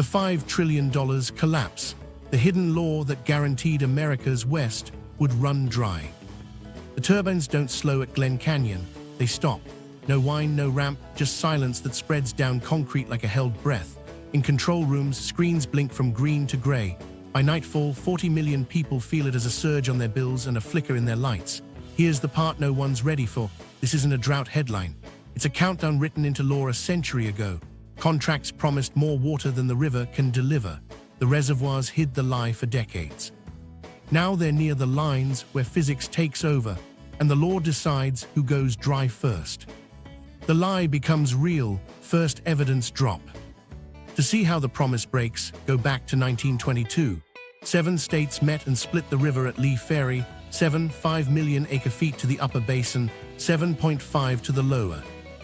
$5 trillion collapse, the hidden law that guaranteed America's West would run dry. The turbines don't slow at Glen Canyon, they stop. No whine, no ramp, just silence that spreads down concrete like a held breath. In control rooms, screens blink from green to gray. By nightfall, 40 million people feel it as a surge on their bills and a flicker in their lights. Here's the part no one's ready for. This isn't a drought headline. It's a countdown written into law a century ago. Contracts promised more water than the river can deliver. The reservoirs hid the lie for decades. Now they're near the lines where physics takes over, and the law decides who goes dry first. The lie becomes real, first evidence drop. To see how the promise breaks, go back to 1922. 7 states met and split the river at Lee Ferry, 5 million acre-feet to the upper basin, 7.5 to the lower.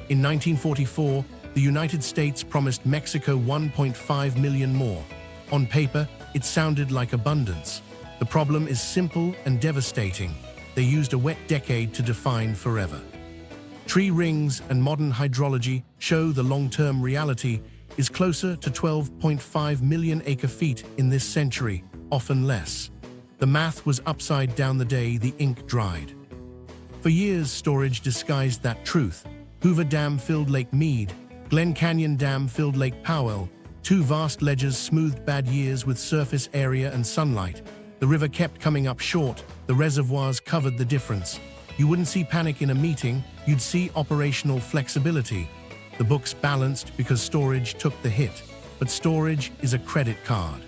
In 1944, the United States promised Mexico 1.5 million more. On paper, it sounded like abundance. The problem is simple and devastating. They used a wet decade to define forever. Tree rings and modern hydrology show the long-term reality is closer to 12.5 million acre-feet in this century, often less. The math was upside down the day the ink dried. For years, storage disguised that truth. Hoover Dam filled Lake Mead, Glen Canyon Dam filled Lake Powell. 2 vast ledges smoothed bad years with surface area and sunlight. The river kept coming up short, the reservoirs covered the difference. You wouldn't see panic in a meeting, you'd see operational flexibility. The books balanced because storage took the hit, but storage is a credit card.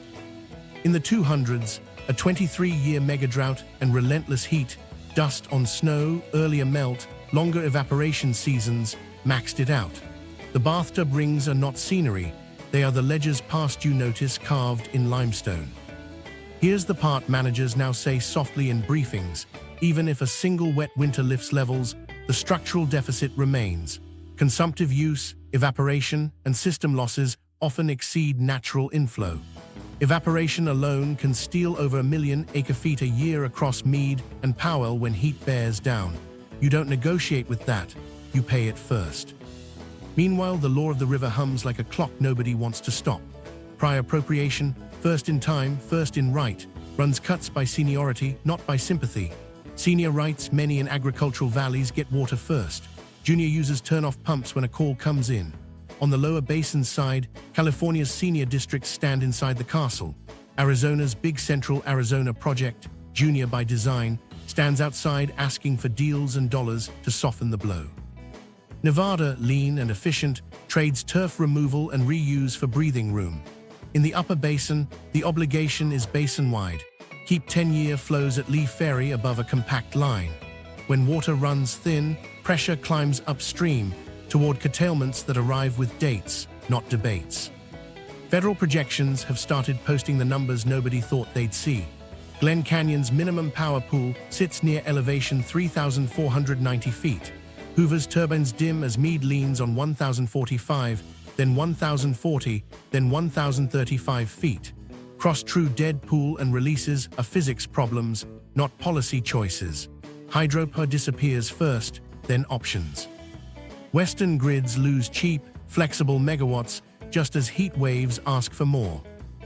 In the 200s, a 23-year megadrought and relentless heat, dust on snow, earlier melt, longer evaporation seasons, maxed it out. The bathtub rings are not scenery, they are the ledges past you notice carved in limestone. Here's the part managers now say softly in briefings. Even if a single wet winter lifts levels, the structural deficit remains. Consumptive use, evaporation, and system losses often exceed natural inflow. Evaporation alone can steal over 1 million acre-feet a year across Mead and Powell when heat bears down. You don't negotiate with that, you pay it first. Meanwhile, the law of the river hums like a clock nobody wants to stop. Prior appropriation, first in time, first in right, runs cuts by seniority, not by sympathy. Senior rights, many in agricultural valleys, get water first. Junior users turn off pumps when a call comes in. On the lower basin side, California's senior districts stand inside the castle. Arizona's big Central Arizona project, junior by design, stands outside asking for deals and dollars to soften the blow. Nevada, lean and efficient, trades turf removal and reuse for breathing room. In the upper basin, the obligation is basin-wide. Keep 10-year flows at Lee Ferry above a compact line. When water runs thin, pressure climbs upstream toward curtailments that arrive with dates, not debates. Federal projections have started posting the numbers nobody thought they'd see. Glen Canyon's minimum power pool sits near elevation 3,490 feet. Hoover's turbines dim as Mead leans on 1,045, then 1,040, then 1,035 feet. Cross-true dead pool and releases are physics problems, not policy choices. Hydropower disappears first, then options. Western grids lose cheap, flexible megawatts just as heat waves ask for more.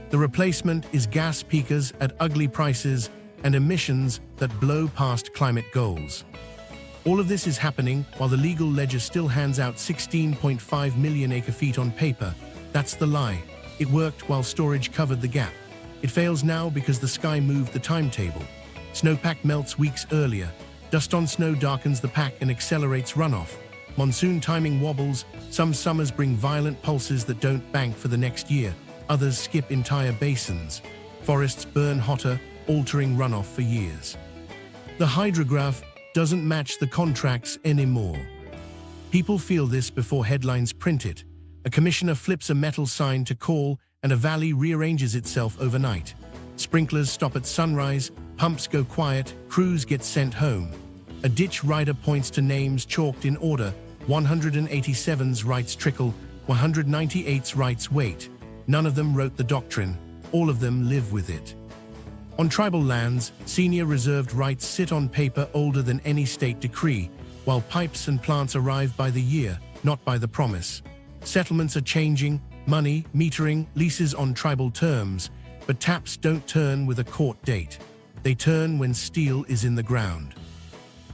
The replacement is gas peakers at ugly prices and emissions that blow past climate goals. All of this is happening while the legal ledger still hands out 16.5 million acre-feet on paper. That's the lie. It worked while storage covered the gap. It fails now because the sky moved the timetable. Snowpack melts weeks earlier. Dust on snow darkens the pack and accelerates runoff. Monsoon timing wobbles. Some summers bring violent pulses that don't bank for the next year. Others skip entire basins. Forests burn hotter, altering runoff for years. The hydrograph doesn't match the contracts anymore. People feel this before headlines print it. A commissioner flips a metal sign to call, and a valley rearranges itself overnight. Sprinklers stop at sunrise, pumps go quiet, crews get sent home. A ditch rider points to names chalked in order. 187's rights trickle, 198's rights wait. None of them wrote the doctrine, all of them live with it. On tribal lands, senior reserved rights sit on paper older than any state decree, while pipes and plants arrive by the year, not by the promise. Settlements are changing, money, metering, leases on tribal terms, but taps don't turn with a court date. They turn when steel is in the ground.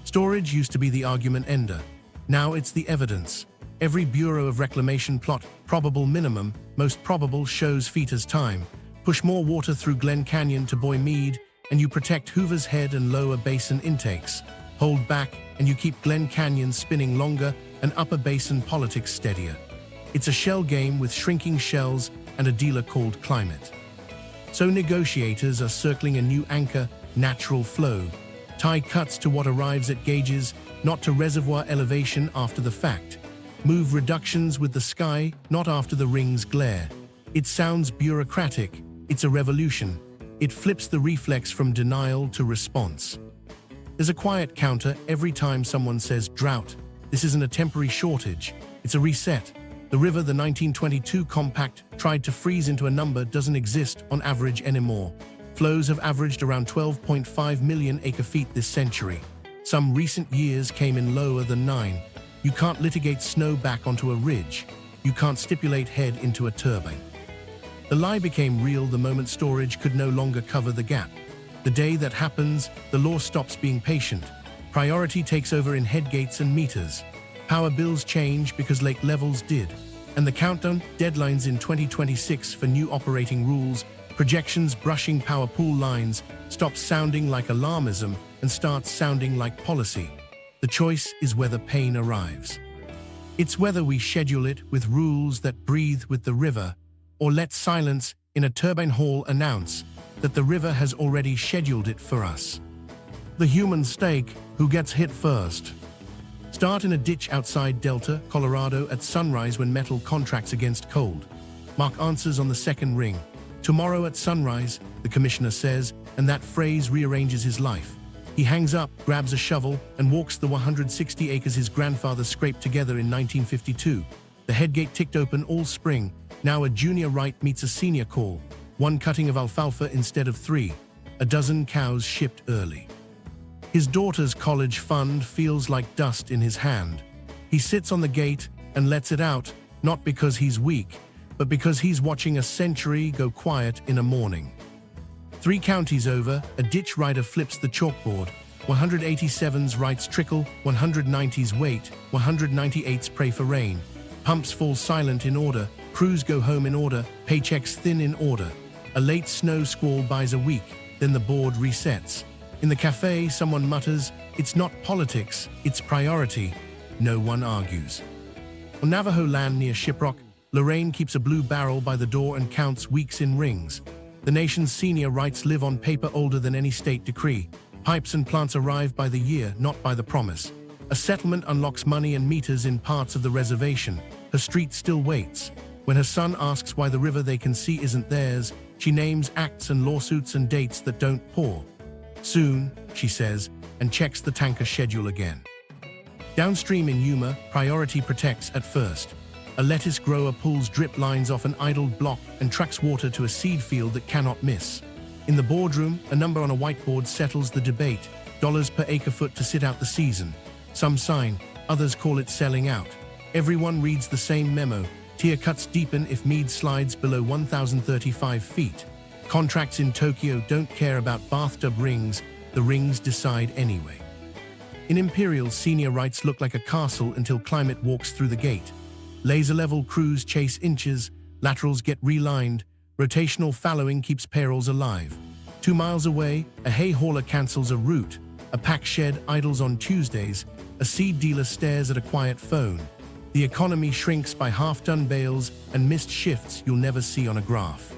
Storage used to be the argument ender. Now it's the evidence. Every Bureau of Reclamation plot, probable minimum, most probable shows Feta's time. Push more water through Glen Canyon to buoy Mead, and you protect Hoover's head and lower basin intakes. Hold back, and you keep Glen Canyon spinning longer and upper basin politics steadier. It's a shell game with shrinking shells and a dealer called climate. So negotiators are circling a new anchor, natural flow. Tie cuts to what arrives at gauges, not to reservoir elevation after the fact. Move reductions with the sky, not after the ring's glare. It sounds bureaucratic. It's a revolution. It flips the reflex from denial to response. There's a quiet counter every time someone says drought. This isn't a temporary shortage. It's a reset. The river the 1922 compact tried to freeze into a number doesn't exist on average anymore. Flows have averaged around 12.5 million acre-feet this century. Some recent years came in lower than 9. You can't litigate snow back onto a ridge. You can't stipulate head into a turbine. The lie became real the moment storage could no longer cover the gap. The day that happens, the law stops being patient. Priority takes over in headgates and meters. Power bills change because lake levels did. And the countdown, deadlines in 2026 for new operating rules, projections brushing power pool lines, stops sounding like alarmism and starts sounding like policy. The choice is whether pain arrives. It's whether we schedule it with rules that breathe with the river, or let silence in a turbine hall announce that the river has already scheduled it for us. The human stake, who gets hit first. Start in a ditch outside Delta, Colorado at sunrise when metal contracts against cold. Mark answers on the second ring. Tomorrow at sunrise, the commissioner says, and that phrase rearranges his life. He hangs up, grabs a shovel, and walks the 160 acres his grandfather scraped together in 1952. The headgate ticked open all spring. Now a junior right meets a senior call. 1 cutting of alfalfa instead of 3. A dozen cows shipped early. His daughter's college fund feels like dust in his hand. He sits on the gate and lets it out, not because he's weak, but because he's watching a century go quiet in a morning. 3 counties over, a ditch rider flips the chalkboard. 187's writes trickle, 190's wait, 198's pray for rain. Pumps fall silent in order, crews go home in order, paychecks thin in order. A late snow squall buys a week, then the board resets. In the cafe, someone mutters, "It's not politics, it's priority." No one argues. On Navajo land near Shiprock, Lorraine keeps a blue barrel by the door and counts weeks in rings. The nation's senior rights live on paper older than any state decree. Pipes and plants arrive by the year, not by the promise. A settlement unlocks money and meters in parts of the reservation. Her street still waits. When her son asks why the river they can see isn't theirs, she names acts and lawsuits and dates that don't pour. Soon, she says, and checks the tanker schedule again. Downstream in Yuma, priority protects at first. A lettuce grower pulls drip lines off an idled block and trucks water to a seed field that cannot miss. In the boardroom, a number on a whiteboard settles the debate, dollars per acre-foot to sit out the season. Some sign, others call it selling out. Everyone reads the same memo. Tier cuts deepen if Mead slides below 1,035 feet. Contracts in Tokyo don't care about bathtub rings, the rings decide anyway. In Imperial, senior rights look like a castle until climate walks through the gate. Laser-level crews chase inches, laterals get relined, rotational fallowing keeps payrolls alive. 2 miles away, a hay hauler cancels a route, a pack shed idles on Tuesdays, a seed dealer stares at a quiet phone. The economy shrinks by half-ton bales and missed shifts you'll never see on a graph.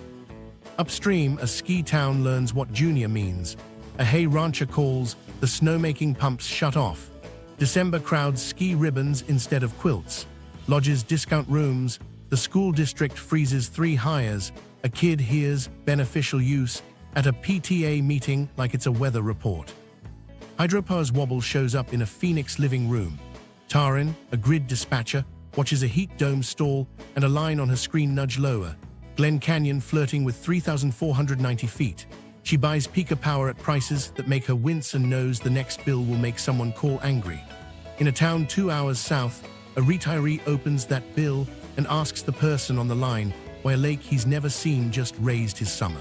Upstream, a ski town learns what junior means. A hay rancher calls, the snowmaking pumps shut off. December crowds ski ribbons instead of quilts. Lodges discount rooms, the school district freezes 3 hires, a kid hears beneficial use at a PTA meeting like it's a weather report. Hydropower's wobble shows up in a Phoenix living room. Tarin, a grid dispatcher, watches a heat dome stall and a line on her screen nudge lower. Glen Canyon flirting with 3,490 feet. She buys peaker power at prices that make her wince and knows the next bill will make someone call angry. In a town 2 hours south, a retiree opens that bill and asks the person on the line, why a lake he's never seen just raised his summer.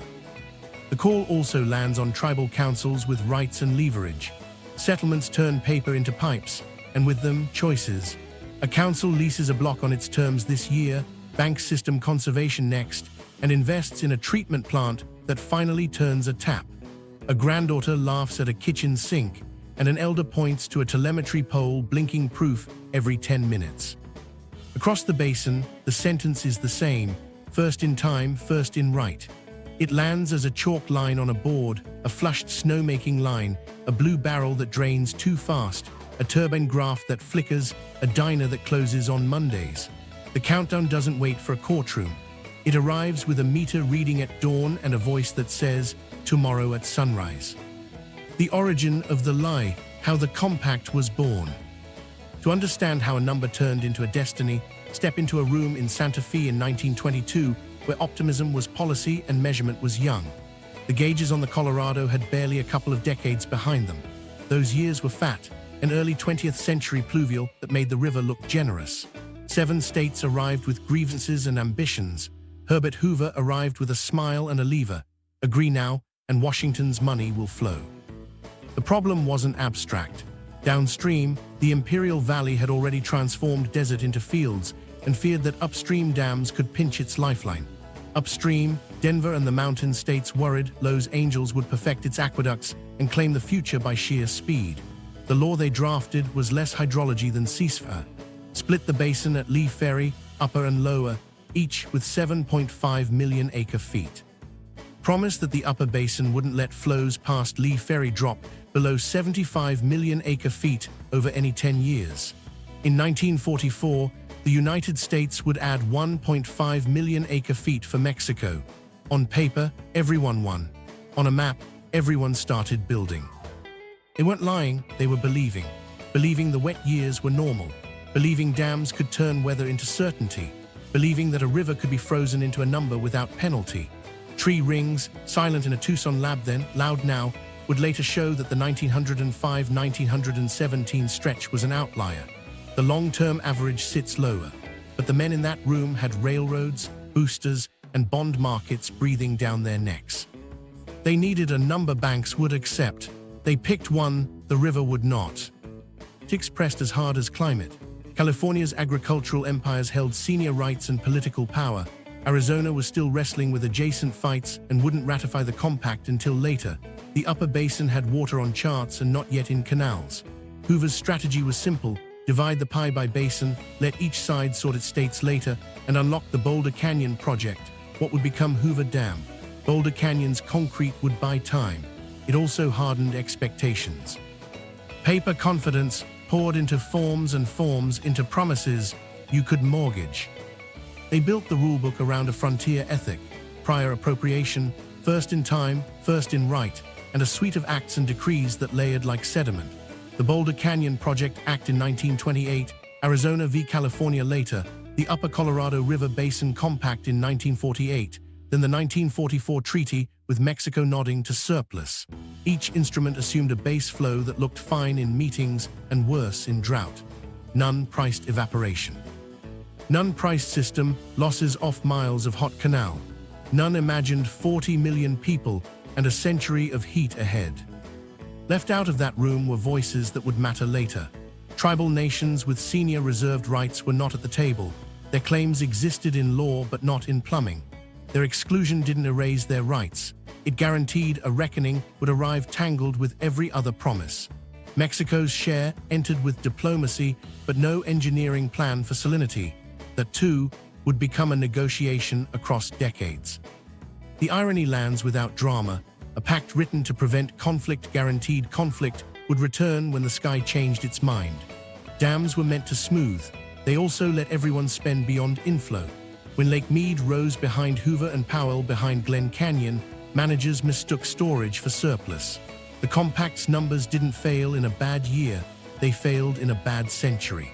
The call also lands on tribal councils with rights and leverage. Settlements turn paper into pipes, and with them, choices. A council leases a block on its terms this year, banks system conservation next, and invests in a treatment plant that finally turns a tap. A granddaughter laughs at a kitchen sink, and an elder points to a telemetry pole blinking proof every 10 minutes. Across the basin, the sentence is the same: first in time, first in right. It lands as a chalk line on a board, a flushed snowmaking line, a blue barrel that drains too fast, a turbine graph that flickers, a diner that closes on Mondays. The countdown doesn't wait for a courtroom. It arrives with a meter reading at dawn and a voice that says, tomorrow at sunrise. The origin of the lie, how the compact was born. To understand how a number turned into a destiny, step into a room in Santa Fe in 1922, where optimism was policy and measurement was young. The gauges on the Colorado had barely a couple of decades behind them. Those years were fat, an early 20th century pluvial that made the river look generous. 7 states arrived with grievances and ambitions. Herbert Hoover arrived with a smile and a lever. Agree now, and Washington's money will flow. The problem wasn't abstract. Downstream, the Imperial Valley had already transformed desert into fields and feared that upstream dams could pinch its lifeline. Upstream, Denver and the mountain states worried Los Angeles would perfect its aqueducts and claim the future by sheer speed. The law they drafted was less hydrology than ceasefire. Split the basin at Lee Ferry, upper and lower, each with 7.5 million acre-feet. Promised that the upper basin wouldn't let flows past Lee Ferry drop below 75 million acre-feet over any 10 years. In 1944, the United States would add 1.5 million acre-feet for Mexico. On paper, everyone won. On a map, everyone started building. They weren't lying, they were believing. Believing the wet years were normal. Believing dams could turn weather into certainty. Believing that a river could be frozen into a number without penalty. Tree rings, silent in a Tucson lab then, loud now, would later show that the 1905-1917 stretch was an outlier. The long-term average sits lower, but the men in that room had railroads, boosters, and bond markets breathing down their necks. They needed a number banks would accept. They picked one, the river would not. Politics pressed as hard as climate. California's agricultural empires held senior rights and political power. Arizona was still wrestling with adjacent fights and wouldn't ratify the compact until later. The upper basin had water on charts and not yet in canals. Hoover's strategy was simple: divide the pie by basin, let each side sort its states later, and unlock the Boulder Canyon project, what would become Hoover Dam. Boulder Canyon's concrete would buy time. It also hardened expectations. Paper confidence poured into forms and forms into promises you could mortgage. They built the rulebook around a frontier ethic: prior appropriation, first in time, first in right, and a suite of acts and decrees that layered like sediment. The Boulder Canyon Project Act in 1928, Arizona v. California later, the Upper Colorado River Basin Compact in 1948, then the 1944 treaty with Mexico nodding to surplus. Each instrument assumed a base flow that looked fine in meetings and worse in drought. None priced evaporation. None priced system losses off miles of hot canal. None imagined 40 million people and a century of heat ahead. Left out of that room were voices that would matter later. Tribal nations with senior reserved rights were not at the table. Their claims existed in law but not in plumbing. Their exclusion didn't erase their rights. It guaranteed a reckoning would arrive tangled with every other promise. Mexico's share entered with diplomacy but no engineering plan for salinity. That too would become a negotiation across decades. The irony lands without drama. A pact written to prevent conflict, guaranteed conflict, would return when the sky changed its mind. Dams were meant to smooth. They also let everyone spend beyond inflow. When Lake Mead rose behind Hoover and Powell behind Glen Canyon, managers mistook storage for surplus. The compact's numbers didn't fail in a bad year, they failed in a bad century.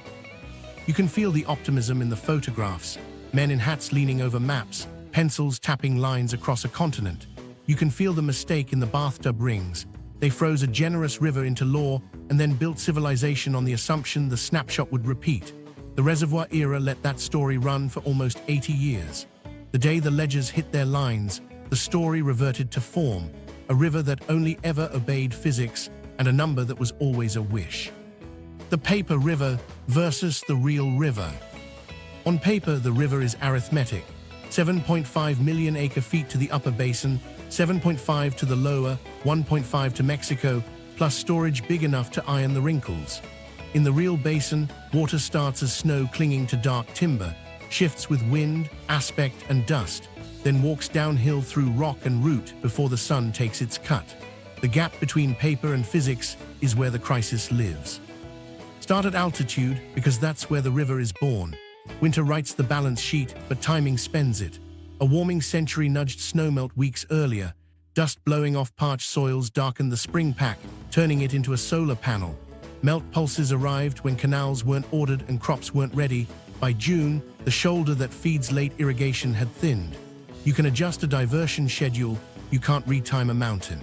You can feel the optimism in the photographs, men in hats leaning over maps, pencils tapping lines across a continent. You can feel the mistake in the bathtub rings. They froze a generous river into law and then built civilization on the assumption the snapshot would repeat. The reservoir era let that story run for almost 80 years. The day the ledgers hit their lines, the story reverted to form, a river that only ever obeyed physics and a number that was always a wish. The paper river versus the real river. On paper, the river is arithmetic. 7.5 million acre-feet to the upper basin, 7.5 to the lower, 1.5 to Mexico, plus storage big enough to iron the wrinkles. In the real basin, water starts as snow clinging to dark timber, shifts with wind, aspect, and dust, then walks downhill through rock and root before the sun takes its cut. The gap between paper and physics is where the crisis lives. Start at altitude, because that's where the river is born. Winter writes the balance sheet, but timing spends it. A warming century nudged snowmelt weeks earlier. Dust blowing off parched soils darkened the spring pack, turning it into a solar panel. Melt pulses arrived when canals weren't ordered and crops weren't ready. By June, the shoulder that feeds late irrigation had thinned. You can adjust a diversion schedule, you can't retime a mountain.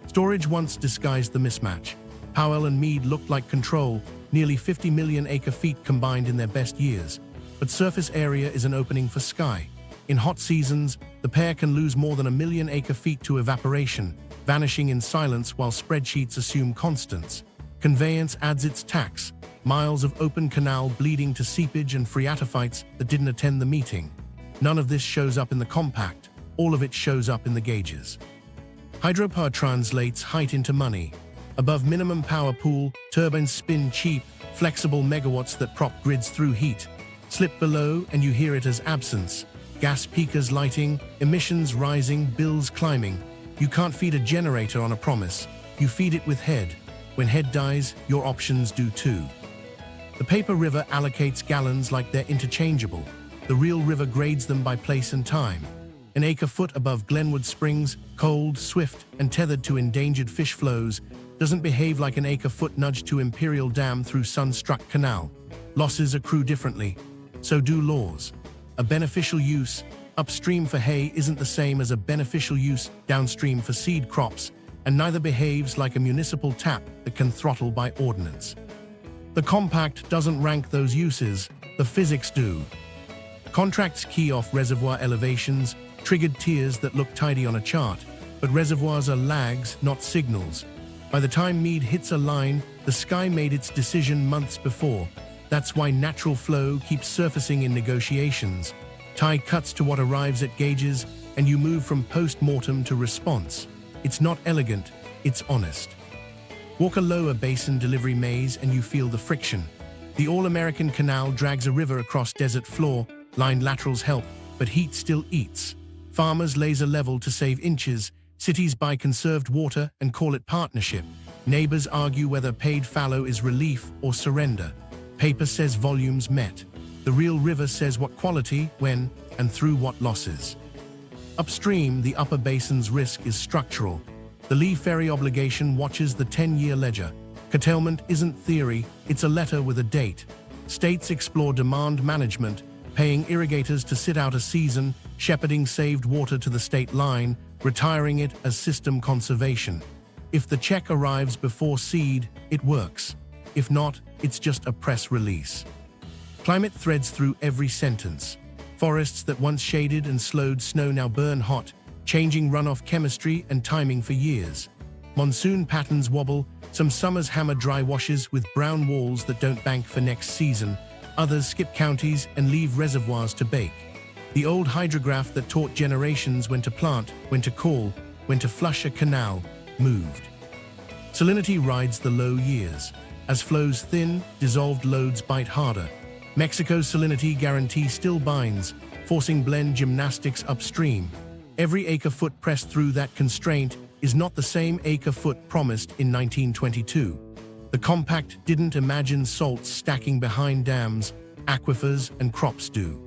Storage once disguised the mismatch. Powell and Mead looked like control, nearly 50 million acre-feet combined in their best years. But surface area is an opening for sky. In hot seasons, the pair can lose more than 1 million acre-feet to evaporation, vanishing in silence while spreadsheets assume constants. Conveyance adds its tax, miles of open canal bleeding to seepage and phreatophytes that didn't attend the meeting. None of this shows up in the compact, all of it shows up in the gauges. Hydropower translates height into money. Above minimum power pool, turbines spin cheap, flexible megawatts that prop grids through heat. Slip below and you hear it as absence. Gas peakers lighting, emissions rising, bills climbing. You can't feed a generator on a promise. You feed it with head. When head dies, your options do too. The paper river allocates gallons like they're interchangeable. The real river grades them by place and time. An acre-foot above Glenwood Springs, cold, swift, and tethered to endangered fish flows, doesn't behave like an acre-foot nudged to Imperial Dam through sun-struck canal. Losses accrue differently. So do laws. A beneficial use upstream for hay isn't the same as a beneficial use downstream for seed crops, and neither behaves like a municipal tap that can throttle by ordinance. The compact doesn't rank those uses, the physics do. Contracts key off reservoir elevations, triggered tiers that look tidy on a chart, but reservoirs are lags, not signals. By the time Mead hits a line, the sky made its decision months before. That's why natural flow keeps surfacing in negotiations. Tie cuts to what arrives at gauges, and you move from post-mortem to response. It's not elegant, it's honest. Walk a lower basin delivery maze and you feel the friction. The All-American Canal drags a river across desert floor, lined laterals help, but heat still eats. Farmers laser level to save inches, cities buy conserved water and call it partnership. Neighbors argue whether paid fallow is relief or surrender. Paper says volumes met. The real river says what quality, when, and through what losses. Upstream, the upper basin's risk is structural. The Lee Ferry obligation watches the 10-year ledger. Curtailment isn't theory, it's a letter with a date. States explore demand management, paying irrigators to sit out a season, shepherding saved water to the state line, retiring it as system conservation. If the check arrives before seed, it works. If not, it's just a press release. Climate threads through every sentence. Forests that once shaded and slowed snow now burn hot, changing runoff chemistry and timing for years. Monsoon patterns wobble, some summers hammer dry washes with brown walls that don't bank for next season, others skip counties and leave reservoirs to bake. The old hydrograph that taught generations when to plant, when to call, when to flush a canal, moved. Salinity rides the low years. As flows thin, dissolved loads bite harder. Mexico's salinity guarantee still binds, forcing blend gymnastics upstream. Every acre-foot pressed through that constraint is not the same acre-foot promised in 1922. The compact didn't imagine salts stacking behind dams, aquifers, and crops do.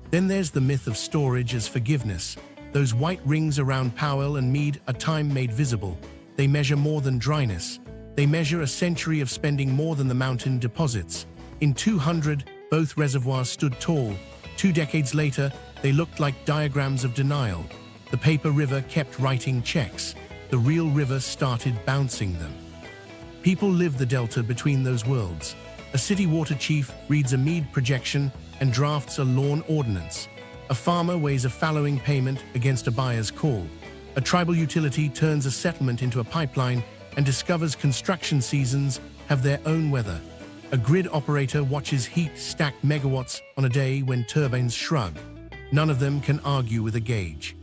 Then there's the myth of storage as forgiveness. Those white rings around Powell and Mead are time made visible. They measure more than dryness. They measure a century of spending more than the mountain deposits. In 200, both reservoirs stood tall. 2 decades later, they looked like diagrams of denial. The paper river kept writing checks. The real river started bouncing them. People live the delta between those worlds. A city water chief reads a Mead projection and drafts a lawn ordinance. A farmer weighs a fallowing payment against a buyer's call. A tribal utility turns a settlement into a pipeline and discovers construction seasons have their own weather. A grid operator watches heat stack megawatts on a day when turbines shrug. None of them can argue with a gauge.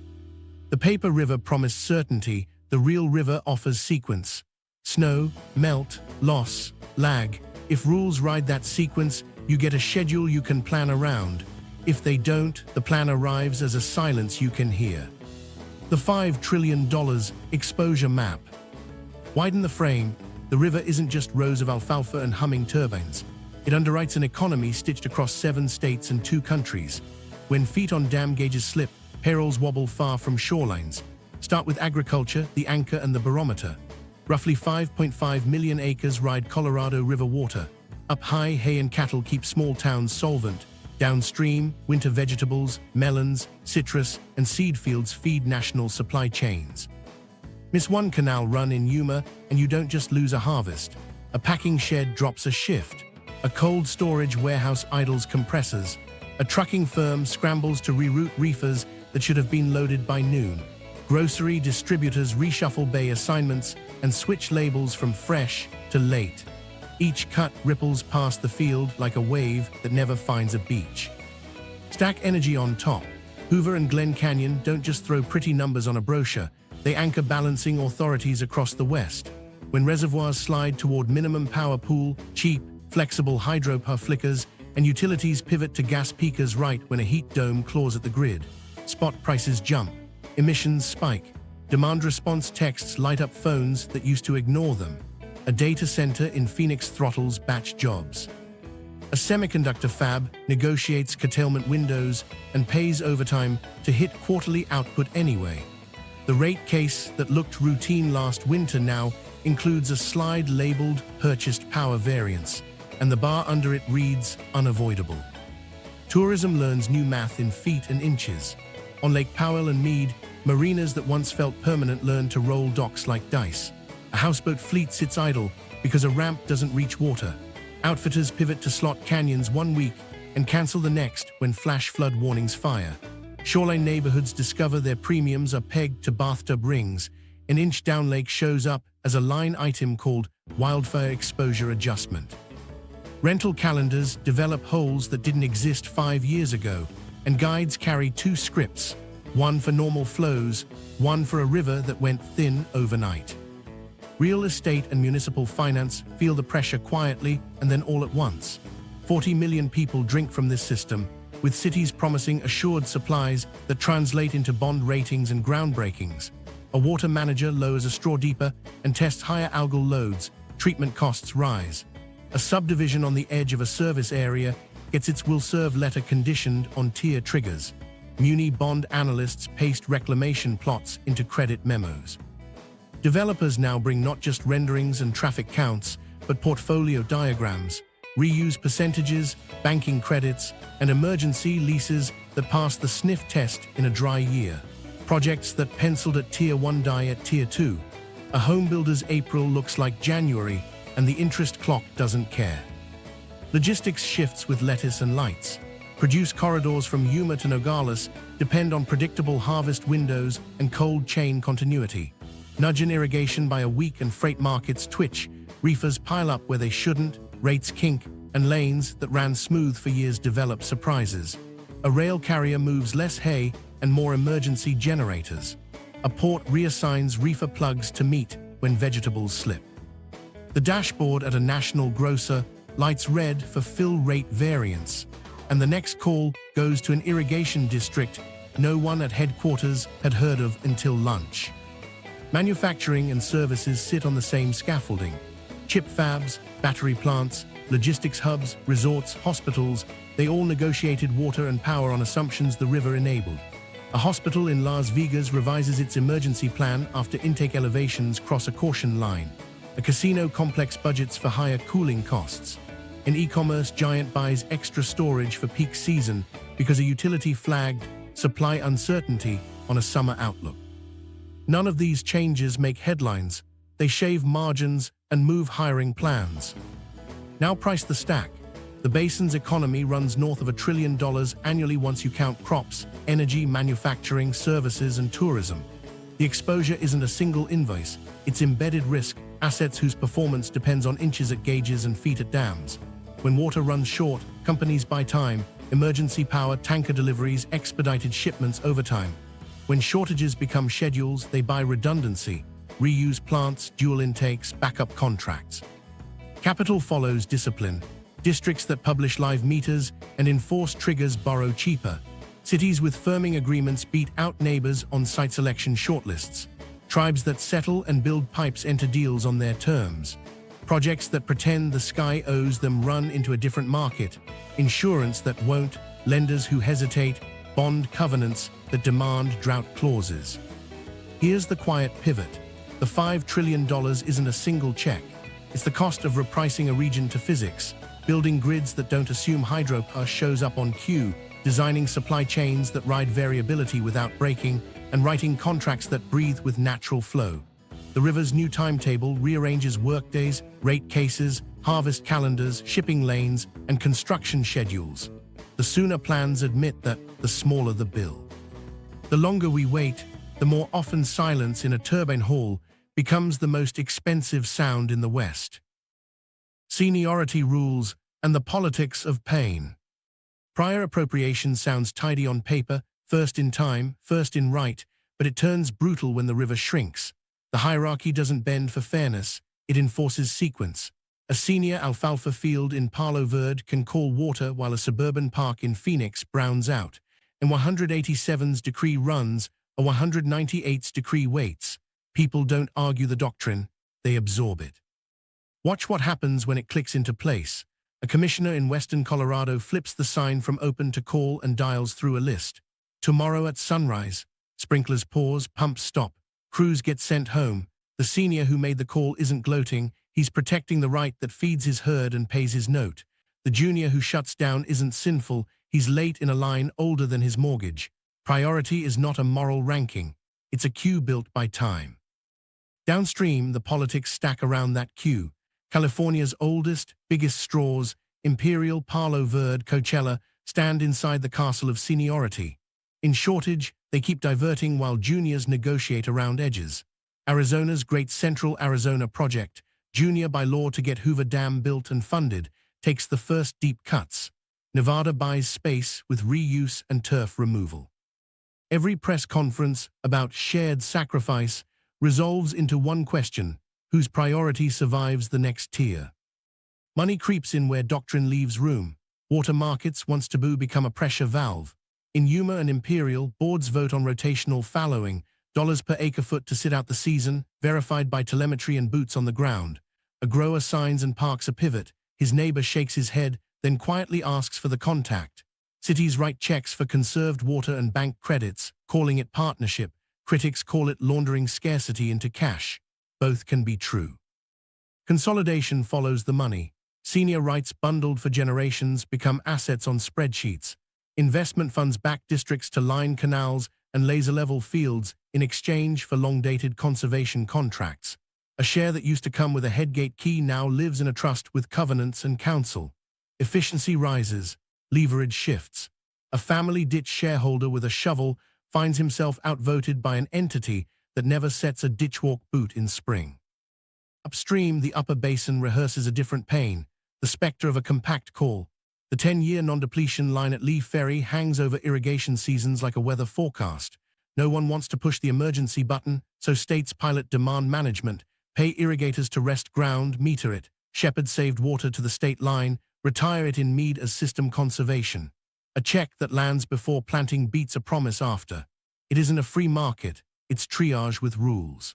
The paper river promised certainty, the real river offers sequence. Snow, melt, loss, lag. If rules ride that sequence, you get a schedule you can plan around. If they don't, the plan arrives as a silence you can hear. The $5 trillion exposure map. Widen the frame. The river isn't just rows of alfalfa and humming turbines. It underwrites an economy stitched across 7 states and 2 countries. When feet on dam gauges slip, payrolls wobble far from shorelines. Start with agriculture, the anchor and the barometer. Roughly 5.5 million acres ride Colorado River water. Up high, hay and cattle keep small towns solvent. Downstream, winter vegetables, melons, citrus, and seed fields feed national supply chains. Miss one canal run in Yuma, and you don't just lose a harvest. A packing shed drops a shift. A cold storage warehouse idles compressors. A trucking firm scrambles to reroute reefers that should have been loaded by noon. Grocery distributors reshuffle bay assignments and switch labels from fresh to late. Each cut ripples past the field like a wave that never finds a beach. Stack energy on top. Hoover and Glen Canyon don't just throw pretty numbers on a brochure. They anchor balancing authorities across the West. When reservoirs slide toward minimum power pool, cheap, flexible hydropower flickers, and utilities pivot to gas peakers right when a heat dome claws at the grid. Spot prices jump. Emissions spike. Demand response texts light up phones that used to ignore them. A data center in Phoenix throttles batch jobs. A semiconductor fab negotiates curtailment windows and pays overtime to hit quarterly output anyway. The rate case that looked routine last winter now includes a slide labeled Purchased Power Variance, and the bar under it reads Unavoidable. Tourism learns new math in feet and inches. On Lake Powell and Mead, marinas that once felt permanent learn to roll docks like dice. A houseboat fleet sits idle because a ramp doesn't reach water. Outfitters pivot to slot canyons one week and cancel the next when flash flood warnings fire. Shoreline neighborhoods discover their premiums are pegged to bathtub rings. An inch down lake shows up as a line item called Wildfire Exposure Adjustment. Rental calendars develop holes that didn't exist 5 years ago, and guides carry 2 scripts, one for normal flows, one for a river that went thin overnight. Real estate and municipal finance feel the pressure quietly and then all at once. 40 million people drink from this system, with cities promising assured supplies that translate into bond ratings and groundbreakings. A water manager lowers a straw deeper and tests higher algal loads. Treatment costs rise. A subdivision on the edge of a service area gets its will serve letter conditioned on tier triggers. Muni bond analysts paste reclamation plots into credit memos. Developers now bring not just renderings and traffic counts, but portfolio diagrams, reuse percentages, banking credits, and emergency leases that pass the sniff test in a dry year. Projects that penciled at Tier 1 die at Tier 2. A home builder's April looks like January, and the interest clock doesn't care. Logistics shifts with lettuce and lights. Produce corridors from Yuma to Nogales depend on predictable harvest windows and cold chain continuity. Nudge in irrigation by a week and freight markets twitch. Reefers pile up where they shouldn't, rates kink, and lanes that ran smooth for years develop surprises. A rail carrier moves less hay and more emergency generators. A port reassigns reefer plugs to meet when vegetables slip. The dashboard at a national grocer lights red for fill rate variance, and the next call goes to an irrigation district no one at headquarters had heard of until lunch. Manufacturing and services sit on the same scaffolding. Chip fabs, battery plants, logistics hubs, resorts, hospitals, they all negotiated water and power on assumptions the river enabled. A hospital in Las Vegas revises its emergency plan after intake elevations cross a caution line. A casino complex budgets for higher cooling costs. An e-commerce giant buys extra storage for peak season because a utility flagged supply uncertainty on a summer outlook. None of these changes make headlines. They shave margins and move hiring plans. Now price the stack. The basin's economy runs north of $1 trillion annually once you count crops, energy, manufacturing, services, and tourism. The exposure isn't a single invoice, it's embedded risk, assets whose performance depends on inches at gauges and feet at dams. When water runs short, companies buy time, emergency power, tanker deliveries, expedited shipments, overtime. When shortages become schedules, they buy redundancy, reuse plants, dual intakes, backup contracts. Capital follows discipline. Districts that publish live meters and enforce triggers borrow cheaper. Cities with firming agreements beat out neighbors on site selection shortlists. Tribes that settle and build pipes enter deals on their terms. Projects that pretend the sky owes them run into a different market. Insurance that won't, lenders who hesitate, bond covenants that demand drought clauses. Here's the quiet pivot. The $5 trillion isn't a single check. It's the cost of repricing a region to physics, building grids that don't assume hydropower shows up on cue, designing supply chains that ride variability without breaking, and writing contracts that breathe with natural flow. The river's new timetable rearranges workdays, rate cases, harvest calendars, shipping lanes, and construction schedules. The sooner plans admit that, the smaller the bill. The longer we wait, the more often silence in a turbine hall becomes the most expensive sound in the West. Seniority rules and the politics of pain. Prior appropriation sounds tidy on paper, first in time, first in right, but it turns brutal when the river shrinks. The hierarchy doesn't bend for fairness, it enforces sequence. A senior alfalfa field in Palo Verde can call water while a suburban park in Phoenix browns out, and 187's decree runs a 198's decree waits. People don't argue the doctrine, they absorb it. Watch what happens when it clicks into place. A commissioner in western Colorado flips the sign from open to call and dials through a list. Tomorrow at sunrise. Sprinklers pause, pumps stop. Crews get sent home. The senior who made the call isn't gloating, he's protecting the right that feeds his herd and pays his note. The junior who shuts down isn't sinful, he's late in a line older than his mortgage. Priority is not a moral ranking, it's a queue built by time. Downstream, the politics stack around that queue. California's oldest, biggest straws, Imperial, Palo Verde, Coachella, stand inside the castle of seniority. In shortage, they keep diverting while juniors negotiate around edges. Arizona's Great Central Arizona Project, junior by law to get Hoover Dam built and funded, takes the first deep cuts. Nevada buys space with reuse and turf removal. Every press conference about shared sacrifice resolves into one question: whose priority survives the next tier? Money creeps in where doctrine leaves room. Water markets, once taboo, become a pressure valve. In Yuma and Imperial, boards vote on rotational fallowing, dollars per acre-foot to sit out the season, verified by telemetry and boots on the ground. A grower signs and parks a pivot. His neighbor shakes his head, then quietly asks for the contact. Cities write checks for conserved water and bank credits, calling it partnership. Critics call it laundering scarcity into cash. Both can be true. Consolidation follows the money. Senior rights bundled for generations become assets on spreadsheets. Investment funds back districts to line canals and laser-level fields in exchange for long-dated conservation contracts. A share that used to come with a headgate key now lives in a trust with covenants and counsel. Efficiency rises, leverage shifts. A family-ditch shareholder with a shovel finds himself outvoted by an entity that never sets a ditchwalk boot in spring. Upstream, the upper basin rehearses a different pain, the specter of a compact call. The 10-year non-depletion line at Lee Ferry hangs over irrigation seasons like a weather forecast. No one wants to push the emergency button, so states pilot demand management, pay irrigators to rest ground, meter it, shepherd saved water to the state line, retire it in Mead as system conservation. A check that lands before planting beats a promise after. It isn't a free market, it's triage with rules.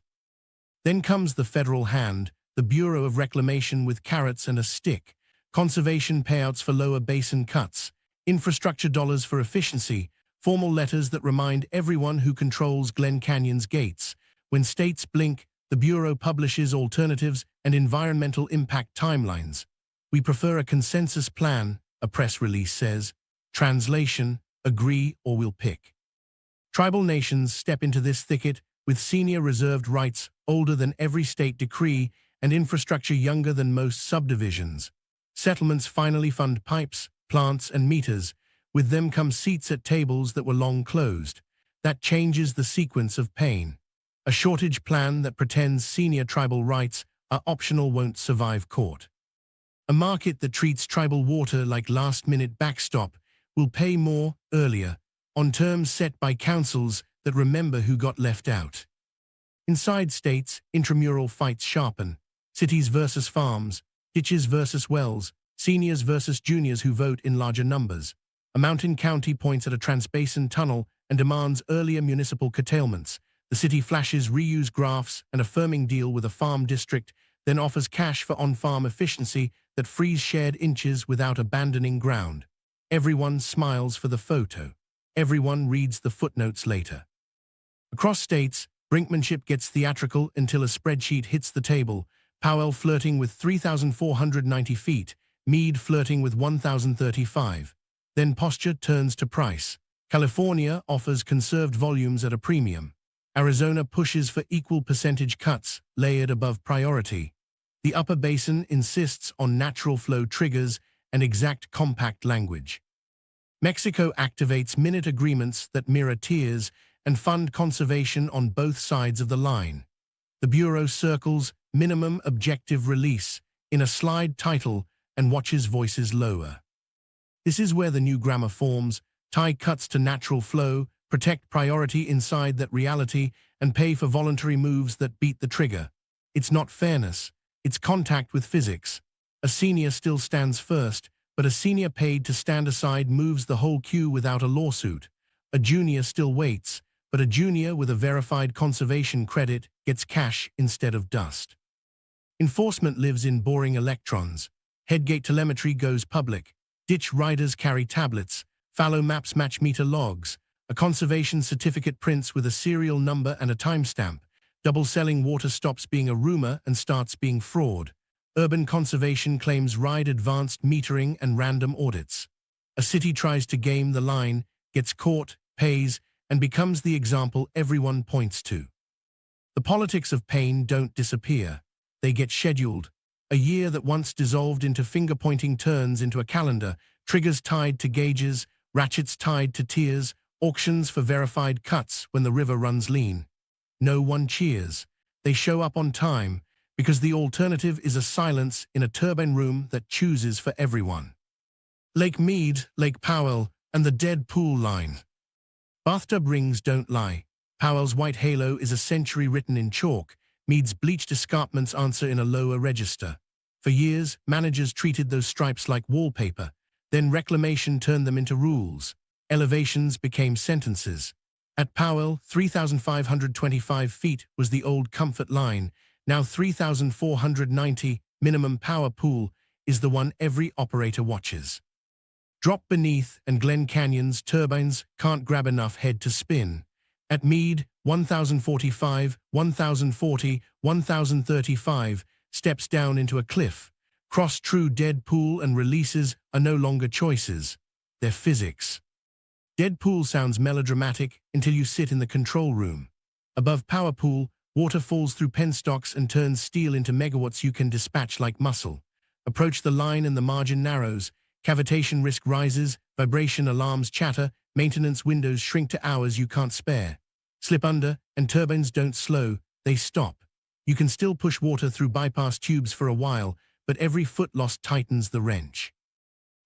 Then comes the federal hand, the Bureau of Reclamation with carrots and a stick. Conservation payouts for lower basin cuts, infrastructure dollars for efficiency, formal letters that remind everyone who controls Glen Canyon's gates. When states blink, the Bureau publishes alternatives and environmental impact timelines. We prefer a consensus plan, a press release says. Translation: agree or we'll pick. Tribal nations step into this thicket with senior reserved rights older than every state decree and infrastructure younger than most subdivisions. Settlements finally fund pipes, plants, and meters. With them come seats at tables that were long closed. That changes the sequence of pain. A shortage plan that pretends senior tribal rights are optional won't survive court. A market that treats tribal water like last-minute backstop will pay more, earlier, on terms set by councils that remember who got left out. Inside states, intramural fights sharpen. Cities versus farms, ditches versus wells, seniors versus juniors who vote in larger numbers. A mountain county points at a transbasin tunnel and demands earlier municipal curtailments. The city flashes reuse graphs and a firming deal with a farm district, then offers cash for on-farm efficiency that frees shared inches without abandoning ground. Everyone smiles for the photo. Everyone reads the footnotes later. Across states, brinkmanship gets theatrical until a spreadsheet hits the table. Powell flirting with 3,490 feet, Mead flirting with 1,035. Then posture turns to price. California offers conserved volumes at a premium. Arizona pushes for equal percentage cuts, layered above priority. The upper basin insists on natural flow triggers and exact compact language. Mexico activates minute agreements that mirror tiers and fund conservation on both sides of the line. The Bureau circles minimum objective release in a slide title and watches voices lower. This is where the new grammar forms: tie cuts to natural flow, protect priority inside that reality, and pay for voluntary moves that beat the trigger. It's not fairness, it's contact with physics. A senior still stands first, but a senior paid to stand aside moves the whole queue without a lawsuit. A junior still waits, but a junior with a verified conservation credit gets cash instead of dust. Enforcement lives in boring electrons. Headgate telemetry goes public. Ditch riders carry tablets. Fallow maps match meter logs. A conservation certificate prints with a serial number and a timestamp. Double-selling water stops being a rumor and starts being fraud. Urban conservation claims ride advanced metering and random audits. A city tries to game the line, gets caught, pays, and becomes the example everyone points to. The politics of pain don't disappear. They get scheduled. A year that once dissolved into finger-pointing turns into a calendar, triggers tied to gauges, ratchets tied to tiers, auctions for verified cuts when the river runs lean. No one cheers. They show up on time, because the alternative is a silence in a turbine room that chooses for everyone. Lake Mead, Lake Powell, and the dead pool line. Bathtub rings don't lie. Powell's white halo is a century written in chalk. Mead's bleached escarpments answer in a lower register. For years, managers treated those stripes like wallpaper. Then reclamation turned them into rules. Elevations became sentences. At Powell, 3,525 feet was the old comfort line. Now 3,490, minimum power pool, is the one every operator watches. Drop beneath and Glen Canyon's turbines can't grab enough head to spin. At Mead, 1,045, 1,040, 1,035 steps down into a cliff. Cross true dead pool and releases are no longer choices. They're physics. Dead pool sounds melodramatic until you sit in the control room. Above power pool, water falls through penstocks and turns steel into megawatts you can dispatch like muscle. Approach the line and the margin narrows. Cavitation risk rises, vibration alarms chatter, maintenance windows shrink to hours you can't spare. Slip under, and turbines don't slow, they stop. You can still push water through bypass tubes for a while, but every foot lost tightens the wrench.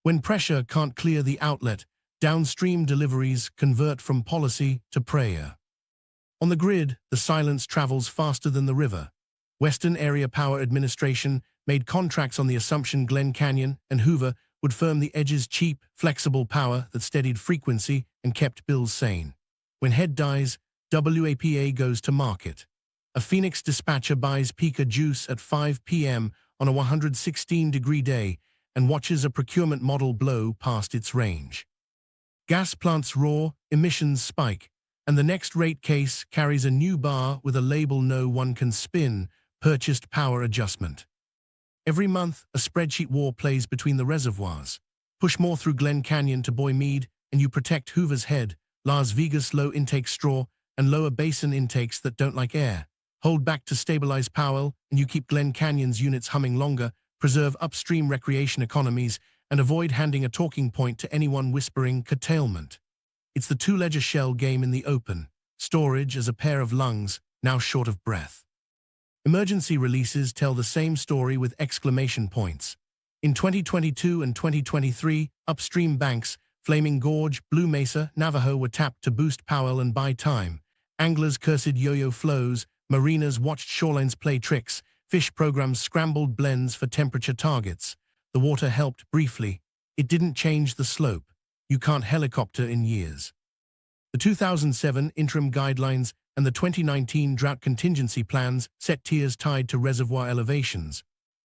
When pressure can't clear the outlet, downstream deliveries convert from policy to prayer. On the grid, the silence travels faster than the river. Western Area Power Administration made contracts on the assumption Glen Canyon and Hoover would firm the edges cheap, flexible power that steadied frequency and kept bills sane. When head dies, WAPA goes to market. A Phoenix dispatcher buys Pika juice at 5 p.m. on a 116-degree day and watches a procurement model blow past its range. Gas plants roar, emissions spike, and the next rate case carries a new bar with a label no one can spin, purchased power adjustment. Every month, a spreadsheet war plays between the reservoirs. Push more through Glen Canyon to Boy Mead, and you protect Hoover's head, Las Vegas low-intake straw, and lower basin intakes that don't like air. Hold back to stabilize Powell, and you keep Glen Canyon's units humming longer, preserve upstream recreation economies, and avoid handing a talking point to anyone whispering curtailment. It's the two-ledger shell game in the open, storage as a pair of lungs, now short of breath. Emergency releases tell the same story with exclamation points. In 2022 and 2023, upstream banks, Flaming Gorge, Blue Mesa, Navajo were tapped to boost Powell and buy time. Anglers cursed yo-yo flows, marinas watched shorelines play tricks, fish programs scrambled blends for temperature targets. The water helped briefly. It didn't change the slope. You can't helicopter in years. The 2007 interim guidelines and the 2019 drought contingency plans set tiers tied to reservoir elevations.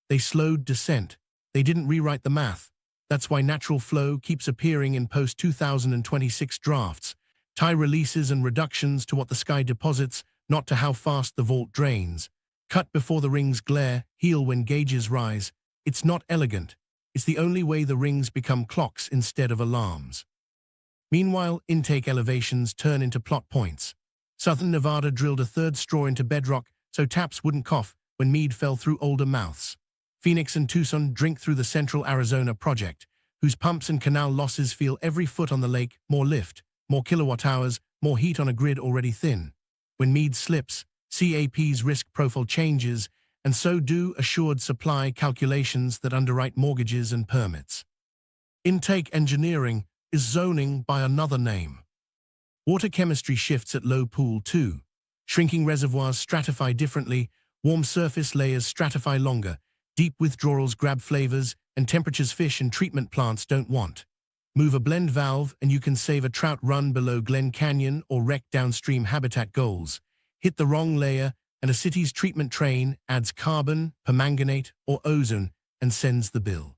They slowed descent. They didn't rewrite the math. That's why natural flow keeps appearing in post-2026 drafts. Tie releases and reductions to what the sky deposits, not to how fast the vault drains. Cut before the rings glare, heal when gauges rise. It's not elegant. It's the only way the rings become clocks instead of alarms. Meanwhile, intake elevations turn into plot points. Southern Nevada drilled a third straw into bedrock so taps wouldn't cough when Mead fell through older mouths. Phoenix and Tucson drink through the Central Arizona project, whose pumps and canal losses feel every foot on the lake, more lift, more kilowatt hours, more heat on a grid already thin. When Mead slips, CAP's risk profile changes, and so do assured supply calculations that underwrite mortgages and permits. Intake engineering is zoning by another name. Water chemistry shifts at low pool too. Shrinking reservoirs stratify differently, warm surface layers stratify longer, deep withdrawals grab flavors, and temperatures fish and treatment plants don't want. Move a blend valve and you can save a trout run below Glen Canyon or wreck downstream habitat goals. Hit the wrong layer and a city's treatment train adds carbon, permanganate, or ozone and sends the bill.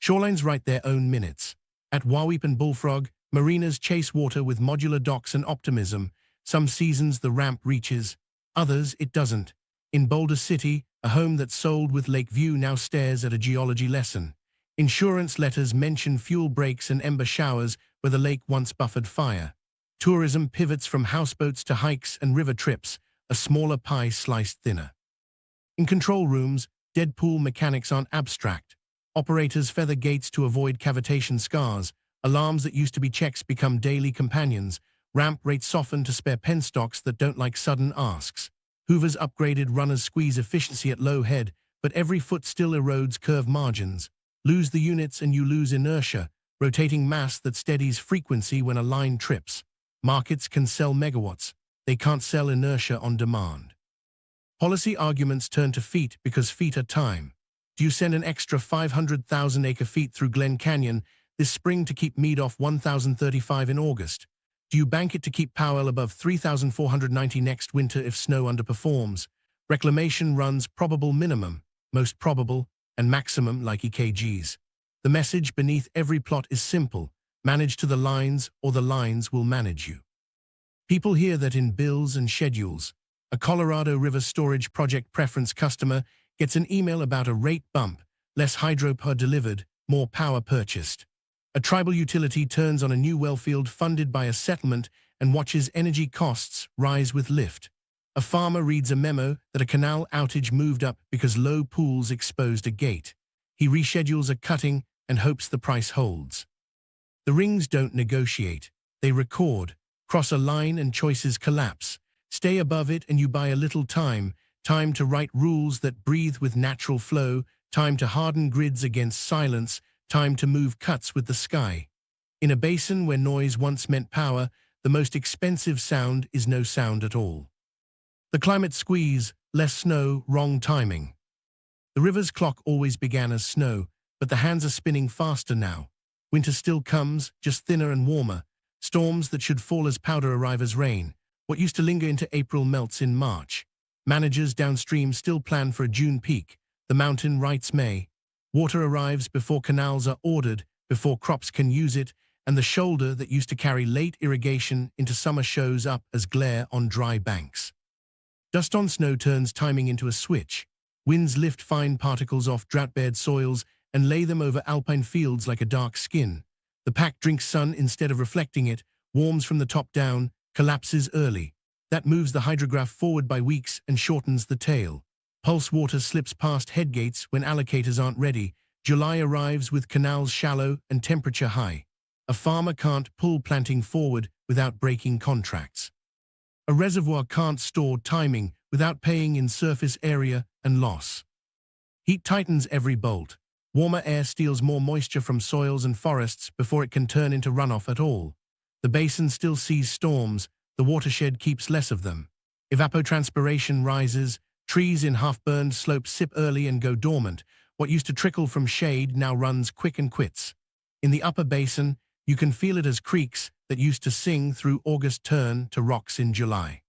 Shorelines write their own minutes. At Waweep and Bullfrog, marinas chase water with modular docks and optimism. Some seasons the ramp reaches, others it doesn't. In Boulder City, a home that sold with Lake View now stares at a geology lesson. Insurance letters mention fuel breaks and ember showers where the lake once buffered fire. Tourism pivots from houseboats to hikes and river trips, a smaller pie sliced thinner. In control rooms, dead pool mechanics aren't abstract. Operators feather gates to avoid cavitation scars. Alarms that used to be checks become daily companions. Ramp rates soften to spare penstocks that don't like sudden asks. Hoover's upgraded runners squeeze efficiency at low head, but every foot still erodes curve margins. Lose the units and you lose inertia, rotating mass that steadies frequency when a line trips. Markets can sell megawatts. They can't sell inertia on demand. Policy arguments turn to feet because feet are time. Do you send an extra 500,000 acre-feet through Glen Canyon this spring to keep Mead off 1,035 in August? Do you bank it to keep Powell above 3,490 next winter if snow underperforms? Reclamation runs probable minimum, most probable, and maximum like EKGs. The message beneath every plot is simple: manage to the lines or the lines will manage you. People hear that in bills and schedules. A Colorado River storage project preference customer gets an email about a rate bump, less hydro per delivered, more power purchased. A tribal utility turns on a new wellfield funded by a settlement and watches energy costs rise with lift. A farmer reads a memo that a canal outage moved up because low pools exposed a gate. He reschedules a cutting and hopes the price holds. The rings don't negotiate. They record, cross a line and choices collapse. Stay above it and you buy a little time, time to write rules that breathe with natural flow, time to harden grids against silence, time to move cuts with the sky. In a basin where noise once meant power, the most expensive sound is no sound at all. The climate squeeze, less snow, wrong timing. The river's clock always began as snow, but the hands are spinning faster now. Winter still comes, just thinner and warmer. Storms that should fall as powder arrive as rain. What used to linger into April melts in March. Managers downstream still plan for a June peak. The mountain writes May. Water arrives before canals are ordered, before crops can use it, and the shoulder that used to carry late irrigation into summer shows up as glare on dry banks. Dust on snow turns timing into a switch. Winds lift fine particles off drought-bared soils and lay them over alpine fields like a dark skin. The pack drinks sun instead of reflecting it, warms from the top down, collapses early. That moves the hydrograph forward by weeks and shortens the tail. Pulse water slips past headgates when allocators aren't ready. July arrives with canals shallow and temperature high. A farmer can't pull planting forward without breaking contracts. A reservoir can't store timing without paying in surface area and loss. Heat tightens every bolt. Warmer air steals more moisture from soils and forests before it can turn into runoff at all. The basin still sees storms, the watershed keeps less of them. Evapotranspiration rises, trees in half-burned slopes sip early and go dormant. What used to trickle from shade now runs quick and quits. In the upper basin, you can feel it as creeks that used to sing through August turn to rocks in July.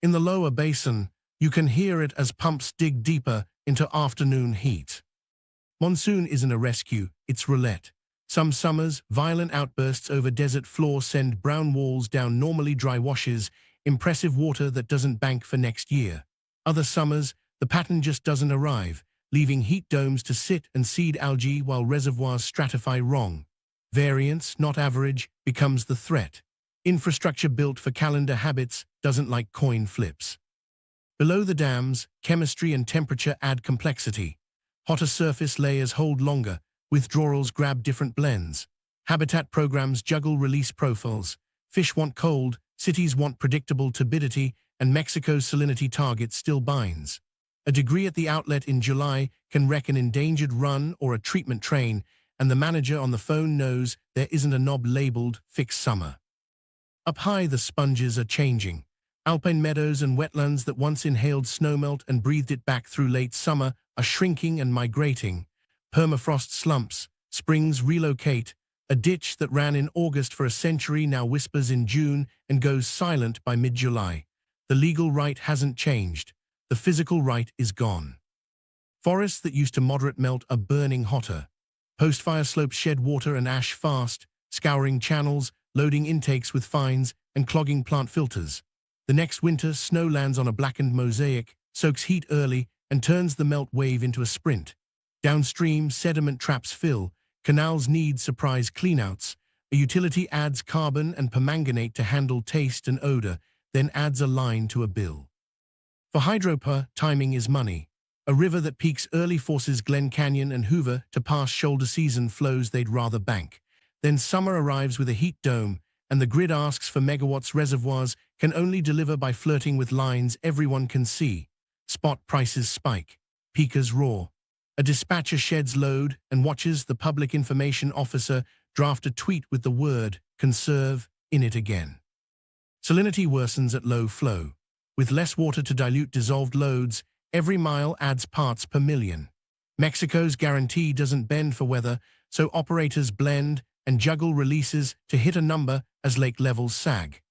In the lower basin, you can hear it as pumps dig deeper into afternoon heat. Monsoon isn't a rescue, it's roulette. Some summers, violent outbursts over desert floor send brown walls down normally dry washes, impressive water that doesn't bank for next year. Other summers, the pattern just doesn't arrive, leaving heat domes to sit and seed algae while reservoirs stratify wrong. Variance, not average, becomes the threat. Infrastructure built for calendar habits doesn't like coin flips. Below the dams, chemistry and temperature add complexity. Hotter surface layers hold longer, withdrawals grab different blends. Habitat programs juggle release profiles. Fish want cold, cities want predictable turbidity, and Mexico's salinity target still binds. A degree at the outlet in July can wreck an endangered run or a treatment train, and the manager on the phone knows there isn't a knob labeled "fixed summer." Up high, the sponges are changing. Alpine meadows and wetlands that once inhaled snowmelt and breathed it back through late summer are shrinking and migrating. Permafrost slumps, springs relocate. A ditch that ran in August for a century now whispers in June and goes silent by mid-July. The legal right hasn't changed. The physical right is gone. Forests that used to moderate melt are burning hotter. Post-fire slopes shed water and ash fast, scouring channels, loading intakes with fines, and clogging plant filters. The next winter, snow lands on a blackened mosaic, soaks heat early, and turns the melt wave into a sprint. Downstream, sediment traps fill. Canals need surprise cleanouts. A utility adds carbon and permanganate to handle taste and odor, then adds a line to a bill. For hydropower, timing is money. A river that peaks early forces Glen Canyon and Hoover to pass shoulder season flows they'd rather bank. Then summer arrives with a heat dome, and the grid asks for megawatts. Reservoirs can only deliver by flirting with lines everyone can see. Spot prices spike. Peakers roar. A dispatcher sheds load and watches the public information officer draft a tweet with the word "conserve" in it again. Salinity worsens at low flow. With less water to dilute dissolved loads, every mile adds parts per million. Mexico's guarantee doesn't bend for weather, so operators blend and juggle releases to hit a number as lake levels sag.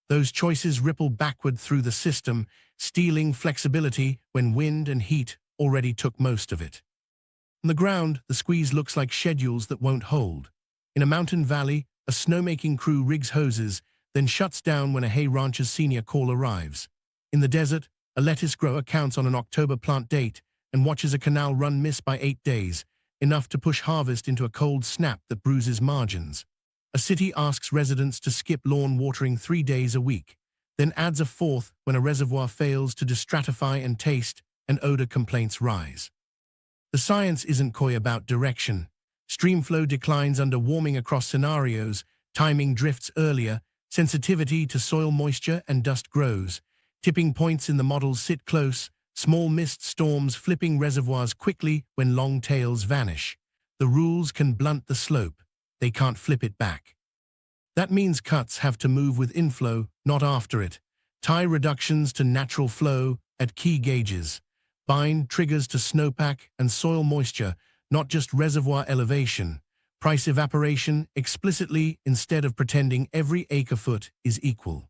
Those choices ripple backward through the system, stealing flexibility when wind and heat already took most of it. On the ground, the squeeze looks like schedules that won't hold. In a mountain valley, a snowmaking crew rigs hoses, then shuts down when a hay rancher's senior call arrives. In the desert, a lettuce grower counts on an October plant date and watches a canal run miss by 8 days, enough to push harvest into a cold snap that bruises margins. A city asks residents to skip lawn watering 3 days a week, then adds a fourth when a reservoir fails to destratify and taste, and odor complaints rise. The science isn't coy about direction. Streamflow declines under warming across scenarios, timing drifts earlier, sensitivity to soil moisture and dust grows. Tipping points in the models sit close, small mist storms flipping reservoirs quickly when long tails vanish. The rules can blunt the slope. They can't flip it back. That means cuts have to move with inflow, not after it. Tie reductions to natural flow at key gauges. Bind triggers to snowpack and soil moisture, not just reservoir elevation. Price evaporation explicitly instead of pretending every acre-foot is equal.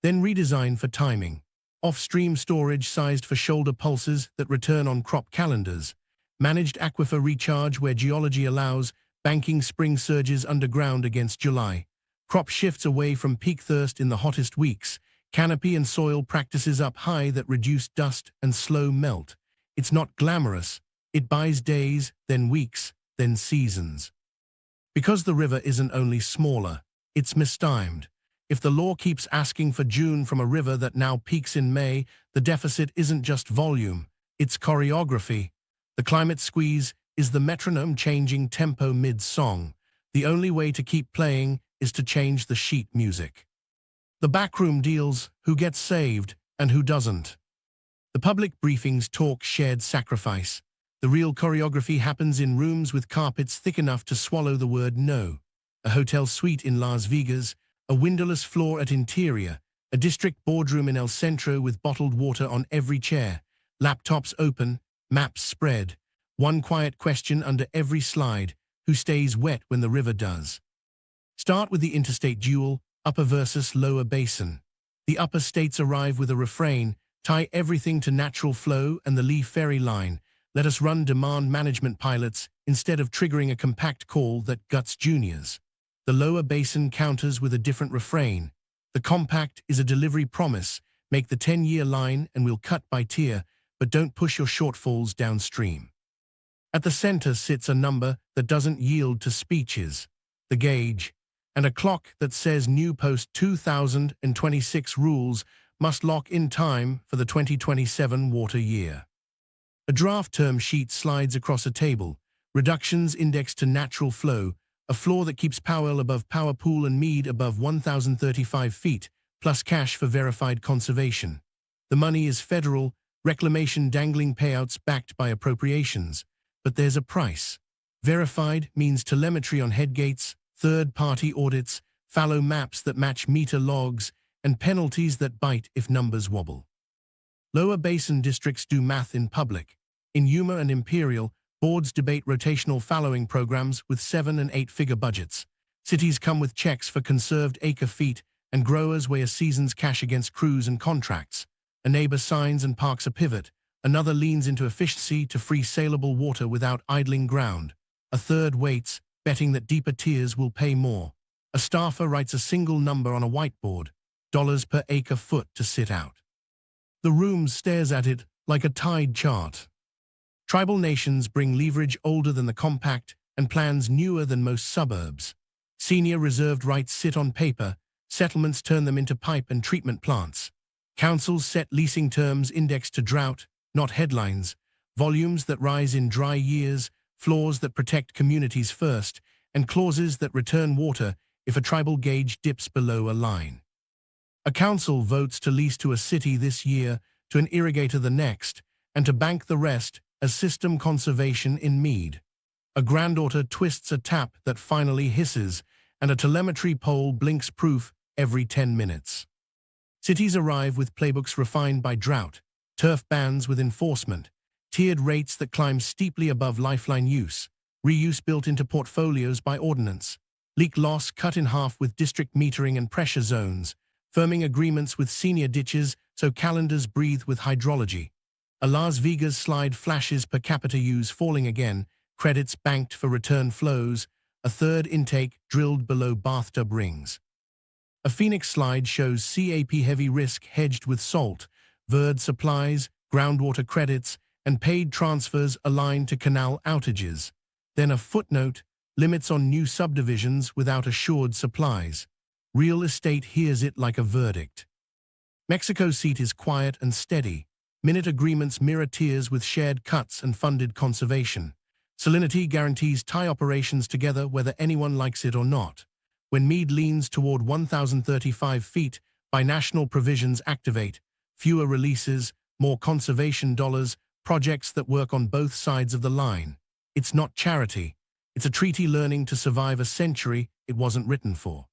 Then redesign for timing. Off-stream storage sized for shoulder pulses that return on crop calendars. Managed aquifer recharge where geology allows, banking spring surges underground against July. Crop shifts away from peak thirst in the hottest weeks. Canopy and soil practices up high that reduce dust and slow melt. It's not glamorous. It buys days, then weeks, then seasons. Because the river isn't only smaller, it's mistimed. If the law keeps asking for June from a river that now peaks in May, the deficit isn't just volume, It's choreography. The climate squeeze is the metronome changing tempo mid-song. The only way to keep playing is to change the sheet music. The backroom deals who gets saved and who doesn't. The public briefings talk shared sacrifice. The real choreography happens in rooms with carpets thick enough to swallow the word no. A hotel suite in Las Vegas, a windowless floor at Interior, a district boardroom in El Centro with bottled water on every chair, laptops open, maps spread, one quiet question under every slide: who stays wet when the river does? Start with the interstate duel, upper versus lower basin. The upper states arrive with a refrain: tie everything to natural flow and the Lee Ferry line. Let us run demand management pilots instead of triggering a compact call that guts juniors. The lower basin counters with a different refrain. The compact is a delivery promise: make the 10-year line and we'll cut by tier, but don't push your shortfalls downstream. At the center sits a number that doesn't yield to speeches, the gauge, and a clock that says new post-2026 rules must lock in time for the 2027 water year. A draft term sheet slides across a table, reductions indexed to natural flow, a floor that keeps Powell above Power Pool and Mead above 1,035 feet, plus cash for verified conservation. The money is federal, reclamation dangling payouts backed by appropriations. But there's a price. Verified means telemetry on headgates, third-party audits, fallow maps that match meter logs, and penalties that bite if numbers wobble. Lower basin districts do math in public. In Yuma and Imperial, boards debate rotational fallowing programs with 7- and 8-figure budgets. Cities come with checks for conserved acre-feet, and growers weigh a season's cash against crews and contracts. A neighbor signs and parks a pivot. Another leans into efficiency to free saleable water without idling ground. A third waits, betting that deeper tiers will pay more. A staffer writes a single number on a whiteboard: dollars per acre-foot to sit out. The room stares at it like a tide chart. Tribal nations bring leverage older than the compact and plans newer than most suburbs. Senior reserved rights sit on paper, settlements turn them into pipe and treatment plants. Councils set leasing terms indexed to drought, not headlines, volumes that rise in dry years, floors that protect communities first, and clauses that return water if a tribal gauge dips below a line. A council votes to lease to a city this year, to an irrigator the next, and to bank the rest as system conservation in Mead. A granddaughter twists a tap that finally hisses, and a telemetry pole blinks proof every 10 minutes. Cities arrive with playbooks refined by drought, turf bans with enforcement, tiered rates that climb steeply above lifeline use, reuse built into portfolios by ordinance, leak loss cut in half with district metering and pressure zones, firming agreements with senior ditches so calendars breathe with hydrology. A Las Vegas slide flashes per capita use falling again, credits banked for return flows, a third intake drilled below bathtub rings. A Phoenix slide shows CAP heavy risk hedged with salt, verd supplies, groundwater credits, and paid transfers aligned to canal outages. Then a footnote, limits on new subdivisions without assured supplies. Real estate hears it like a verdict. Mexico's seat is quiet and steady. Minute agreements mirror tiers with shared cuts and funded conservation. Salinity guarantees tie operations together whether anyone likes it or not. When Mead leans toward 1,035 feet, binational provisions activate. Fewer releases, more conservation dollars, projects that work on both sides of the line. It's not charity. It's a treaty learning to survive a century it wasn't written for.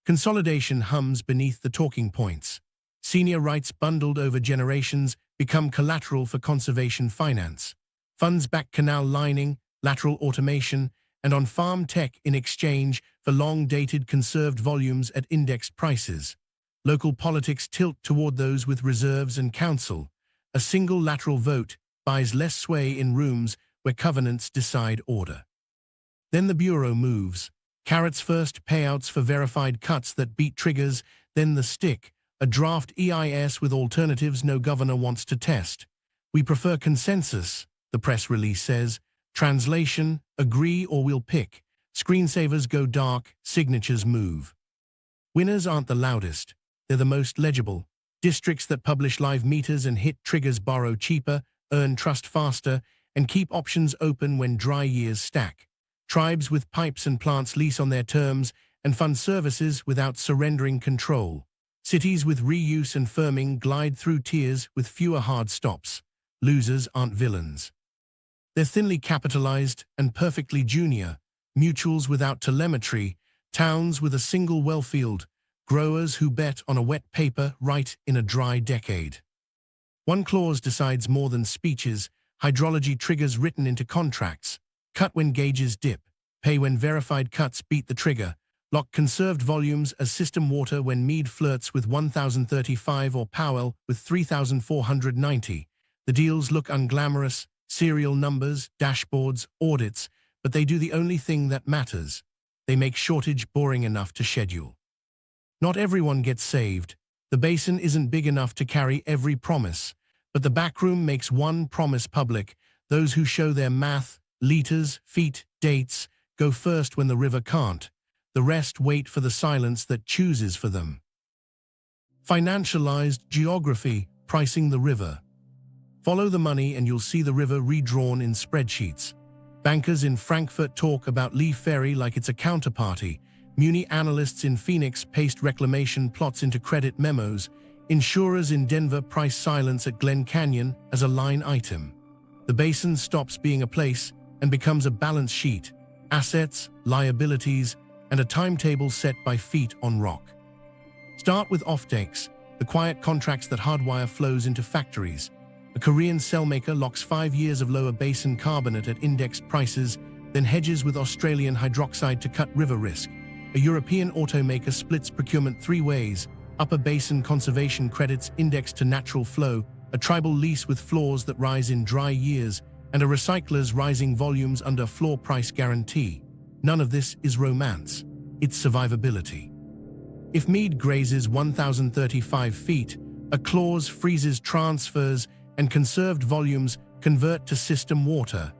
Consolidation hums beneath the talking points. Senior rights bundled over generations become collateral for conservation finance. Funds back canal lining, lateral automation, and on-farm tech in exchange for long-dated conserved volumes at indexed prices. Local politics tilt toward those with reserves and counsel. A single lateral vote buys less sway in rooms where covenants decide order. Then the Bureau moves. Carrots first, payouts for verified cuts that beat triggers, then the stick, a draft EIS with alternatives no governor wants to test. We prefer consensus, the press release says. Translation, agree or we'll pick. Screensavers go dark, signatures move. Winners aren't the loudest, they're the most legible. Districts that publish live meters and hit triggers borrow cheaper, earn trust faster, and keep options open when dry years stack. Tribes with pipes and plants lease on their terms and fund services without surrendering control. Cities with reuse and firming glide through tiers with fewer hard stops. Losers aren't villains. They're thinly capitalized and perfectly junior, mutuals without telemetry, towns with a single wellfield, growers who bet on a wet paper right in a dry decade. One clause decides more than speeches, hydrology triggers written into contracts, cut when gauges dip, pay when verified cuts beat the trigger, lock conserved volumes as system water when Mead flirts with 1035 or Powell with 3490. The deals look unglamorous, serial numbers, dashboards, audits, but they do the only thing that matters. They make shortage boring enough to schedule. Not everyone gets saved. The basin isn't big enough to carry every promise, but the backroom makes one promise public. Those who show their math, liters, feet, dates, go first when the river can't. The rest wait for the silence that chooses for them. Financialized geography, pricing the river. Follow the money and you'll see the river redrawn in spreadsheets. Bankers in Frankfurt talk about Lee Ferry like it's a counterparty. Muni analysts in Phoenix paste reclamation plots into credit memos. Insurers in Denver price silence at Glen Canyon as a line item. The basin stops being a place and becomes a balance sheet. Assets, liabilities, and a timetable set by feet on rock. Start with offtakes, the quiet contracts that hardwire flows into factories. A Korean cellmaker locks 5 years of lower basin carbonate at indexed prices, then hedges with Australian hydroxide to cut river risk. A European automaker splits procurement 3 ways: upper basin conservation credits indexed to natural flow, a tribal lease with floors that rise in dry years, and a recycler's rising volumes under floor price guarantee. None of this is romance. It's survivability. If Mead grazes 1,035 feet, a clause freezes transfers and conserved volumes convert to system water.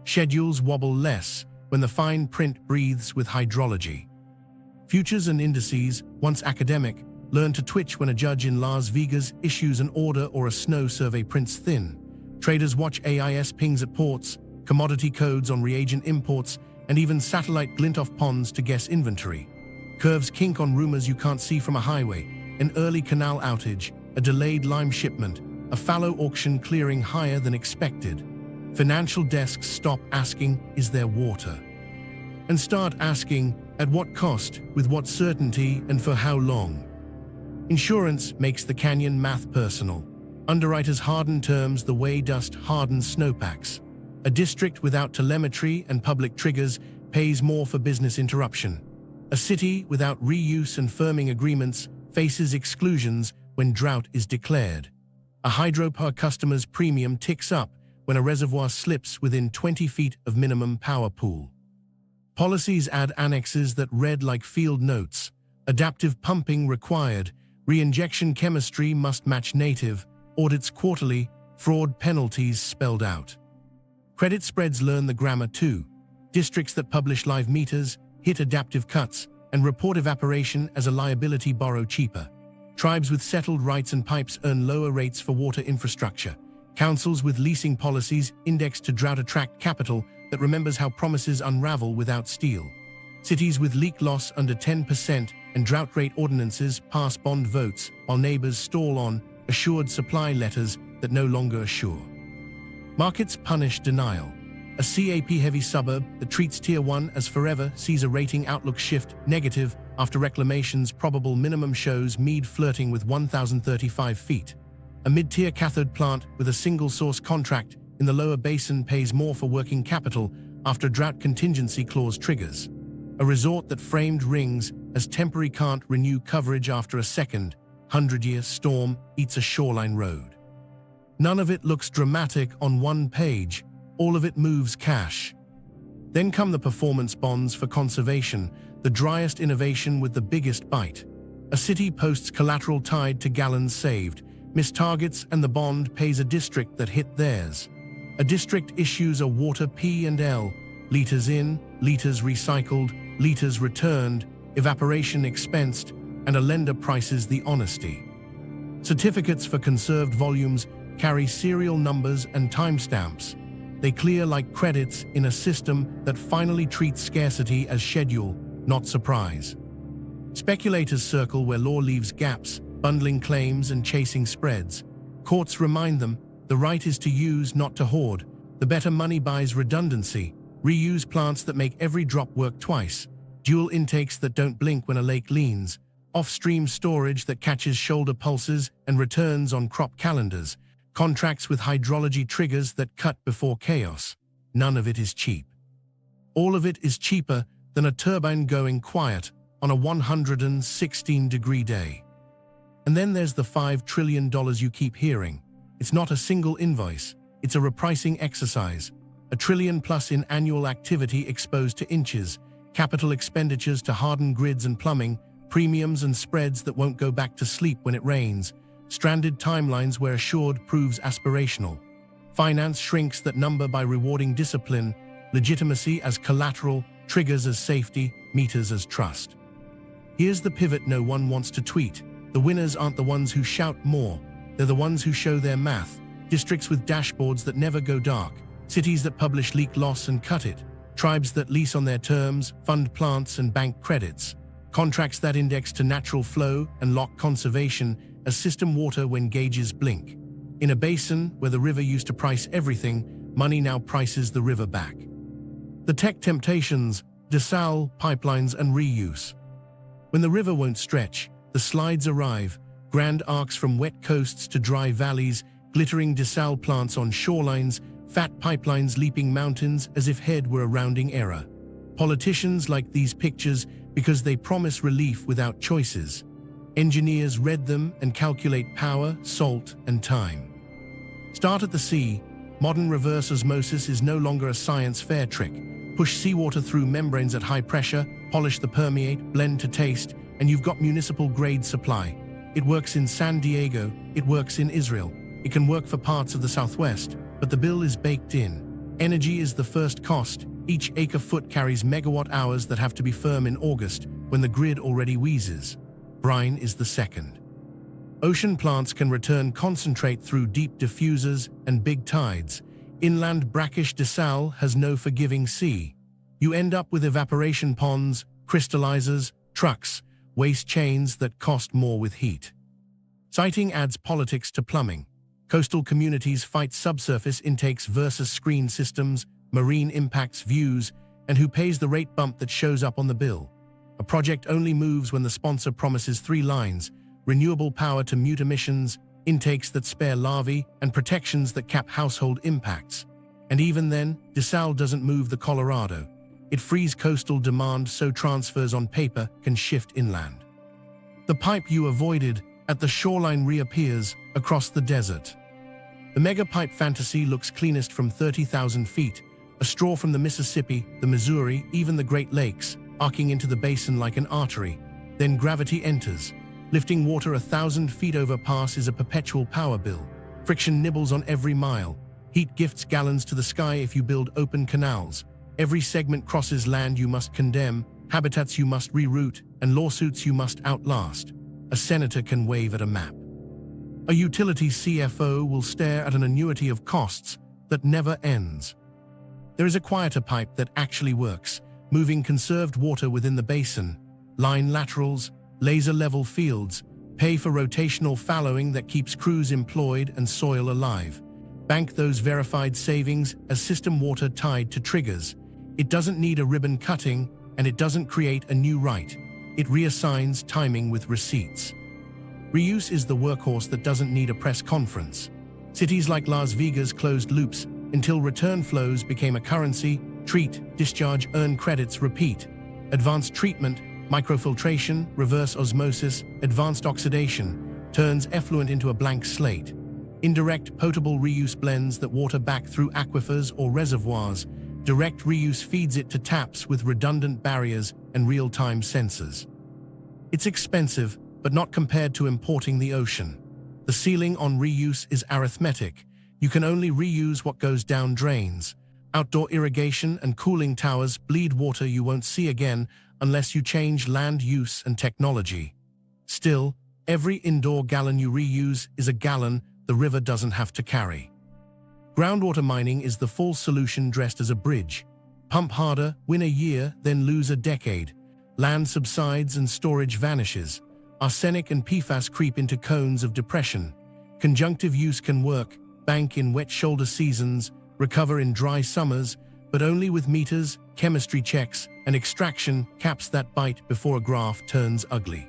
Schedules wobble less when the fine print breathes with hydrology. Futures and indices, once academic, learn to twitch when a judge in Las Vegas issues an order or a snow survey prints thin. Traders watch AIS pings at ports, commodity codes on reagent imports, and even satellite glint-off ponds to guess inventory. Curves kink on rumors you can't see from a highway, an early canal outage, a delayed lime shipment, a fallow auction clearing higher than expected. Financial desks stop asking, is there water? And start asking, at what cost, with what certainty, and for how long? Insurance makes the canyon math personal. Underwriters harden terms the way dust hardens snowpacks. A district without telemetry and public triggers pays more for business interruption. A city without reuse and firming agreements faces exclusions when drought is declared. A hydropower customer's premium ticks up when a reservoir slips within 20 feet of minimum power pool. Policies add annexes that read like field notes. Adaptive pumping required. Reinjection chemistry must match native. Audits quarterly. Fraud penalties spelled out. Credit spreads learn the grammar too. Districts that publish live meters, hit adaptive cuts, and report evaporation as a liability borrow cheaper. Tribes with settled rights and pipes earn lower rates for water infrastructure. Councils with leasing policies indexed to drought attract capital that remembers how promises unravel without steel. Cities with leak loss under 10% and drought rate ordinances pass bond votes while neighbors stall on assured supply letters that no longer assure. Markets punish denial. A CAP-heavy suburb that treats Tier 1 as forever sees a rating outlook shift negative after reclamation's probable minimum shows Mead flirting with 1,035 feet. A mid-tier cathode plant with a single-source contract in the lower basin pays more for working capital after drought contingency clause triggers. A resort that framed rings as temporary can't renew coverage after a second 100-year storm eats a shoreline road. None of it looks dramatic on one page. All of it moves cash. Then come the performance bonds for conservation, the driest innovation with the biggest bite. A city posts collateral tied to gallons saved, missed targets, and the bond pays a district that hit theirs. A district issues a water P&L, liters in, liters recycled, liters returned, evaporation expensed, and a lender prices the honesty. Certificates for conserved volumes carry serial numbers and timestamps. They clear like credits in a system that finally treats scarcity as schedule, not surprise. Speculators circle where law leaves gaps, bundling claims and chasing spreads. Courts remind them the right is to use, not to hoard. The better money buys redundancy. Reuse plants that make every drop work twice. Dual intakes that don't blink when a lake leans. Off-stream storage that catches shoulder pulses and returns on crop calendars. Contracts with hydrology triggers that cut before chaos. None of it is cheap. All of it is cheaper than a turbine going quiet on a 116-degree day. And then there's the $5 trillion you keep hearing. It's not a single invoice. It's a repricing exercise. $1 trillion plus in annual activity exposed to inches, capital expenditures to harden grids and plumbing, premiums and spreads that won't go back to sleep when it rains, stranded timelines where assured proves aspirational. Finance shrinks that number by rewarding discipline, legitimacy as collateral, triggers as safety, meters as trust. Here's the pivot no one wants to tweet. The winners aren't the ones who shout more. They're the ones who show their math. Districts with dashboards that never go dark. Cities that publish leak loss and cut it. Tribes that lease on their terms, fund plants and bank credits. Contracts that index to natural flow and lock conservation as system water when gauges blink. In a basin where the river used to price everything, money now prices the river back. The tech temptations, desal, pipelines and reuse. When the river won't stretch, the slides arrive, grand arcs from wet coasts to dry valleys, glittering desal plants on shorelines, fat pipelines leaping mountains as if head were a rounding error. Politicians like these pictures because they promise relief without choices. Engineers read them and calculate power, salt, and time. Start at the sea. Modern reverse osmosis is no longer a science fair trick. Push seawater through membranes at high pressure, polish the permeate, blend to taste, and you've got municipal-grade supply. It works in San Diego, it works in Israel. It can work for parts of the Southwest, but the bill is baked in. Energy is the first cost. Each acre-foot carries megawatt-hours that have to be firm in August, when the grid already wheezes. Brine is the second. Ocean plants can return concentrate through deep diffusers and big tides. Inland brackish desal has no forgiving sea. You end up with evaporation ponds, crystallizers, trucks, waste chains that cost more with heat. Siting adds politics to plumbing. Coastal communities fight subsurface intakes versus screen systems, marine impacts views, and who pays the rate bump that shows up on the bill. A project only moves when the sponsor promises 3 lines: renewable power to mute emissions, intakes that spare larvae, and protections that cap household impacts. And even then, desal doesn't move the Colorado. It frees coastal demand so transfers on paper can shift inland. The pipe you avoided at the shoreline reappears across the desert. The megapipe fantasy looks cleanest from 30,000 feet, a straw from the Mississippi, the Missouri, even the Great Lakes, arcing into the basin like an artery. Then gravity enters. Lifting water 1,000 feet over pass is a perpetual power bill. Friction nibbles on every mile. Heat gifts gallons to the sky if you build open canals. Every segment crosses land you must condemn, habitats you must reroute, and lawsuits you must outlast. A senator can wave at a map. A utility CFO will stare at an annuity of costs that never ends. There is a quieter pipe that actually works, moving conserved water within the basin. Line laterals, laser-level fields, pay for rotational fallowing that keeps crews employed and soil alive. Bank those verified savings as system water tied to triggers. It doesn't need a ribbon cutting, and it doesn't create a new right. It reassigns timing with receipts. Reuse is the workhorse that doesn't need a press conference. Cities like Las Vegas closed loops until return flows became a currency: treat, discharge, earn credits, repeat. Advanced treatment, microfiltration, reverse osmosis, advanced oxidation, turns effluent into a blank slate. Indirect potable reuse blends that water back through aquifers or reservoirs. Direct reuse feeds it to taps with redundant barriers and real-time sensors. It's expensive, but not compared to importing the ocean. The ceiling on reuse is arithmetic. You can only reuse what goes down drains. Outdoor irrigation and cooling towers bleed water you won't see again unless you change land use and technology. Still, every indoor gallon you reuse is a gallon the river doesn't have to carry. Groundwater mining is the false solution dressed as a bridge. Pump harder, win a year, then lose a decade. Land subsides and storage vanishes. Arsenic and PFAS creep into cones of depression. Conjunctive use can work, bank in wet shoulder seasons, recover in dry summers, but only with meters, chemistry checks, and extraction caps that bite before a graph turns ugly.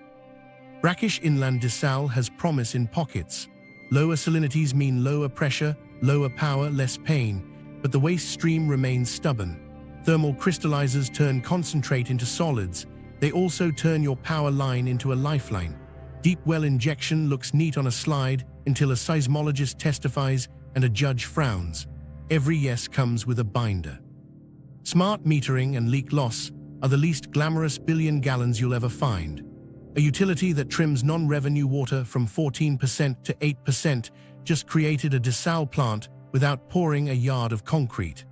Brackish inland desal has promise in pockets. Lower salinities mean lower pressure, lower power, less pain, but the waste stream remains stubborn. Thermal crystallizers turn concentrate into solids. They also turn your power line into a lifeline. Deep well injection looks neat on a slide until a seismologist testifies and a judge frowns. Every yes comes with a binder. Smart metering and leak loss are the least glamorous billion gallons you'll ever find. A utility that trims non-revenue water from 14% to 8% just created a desal plant without pouring a yard of concrete.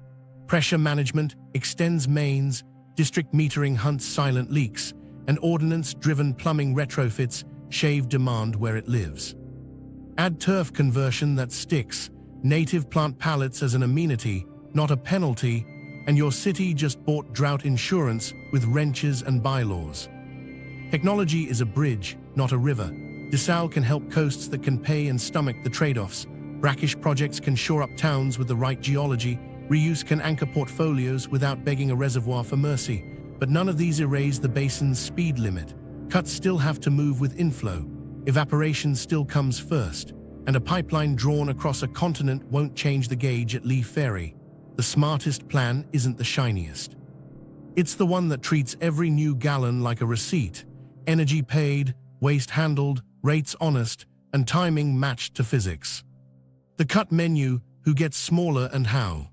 Pressure management extends mains, district metering hunts silent leaks, and ordnance-driven plumbing retrofits shave demand where it lives. Add turf conversion that sticks, native plant pallets as an amenity, not a penalty, and your city just bought drought insurance with wrenches and bylaws. Technology is a bridge, not a river. Desal can help coasts that can pay and stomach the trade-offs. Brackish projects can shore up towns with the right geology. Reuse can anchor portfolios without begging a reservoir for mercy. But none of these erase the basin's speed limit. Cuts still have to move with inflow. Evaporation still comes first. And a pipeline drawn across a continent won't change the gauge at Lee Ferry. The smartest plan isn't the shiniest. It's the one that treats every new gallon like a receipt. Energy paid, waste handled, rates honest, and timing matched to physics. The cut menu, who gets smaller and how.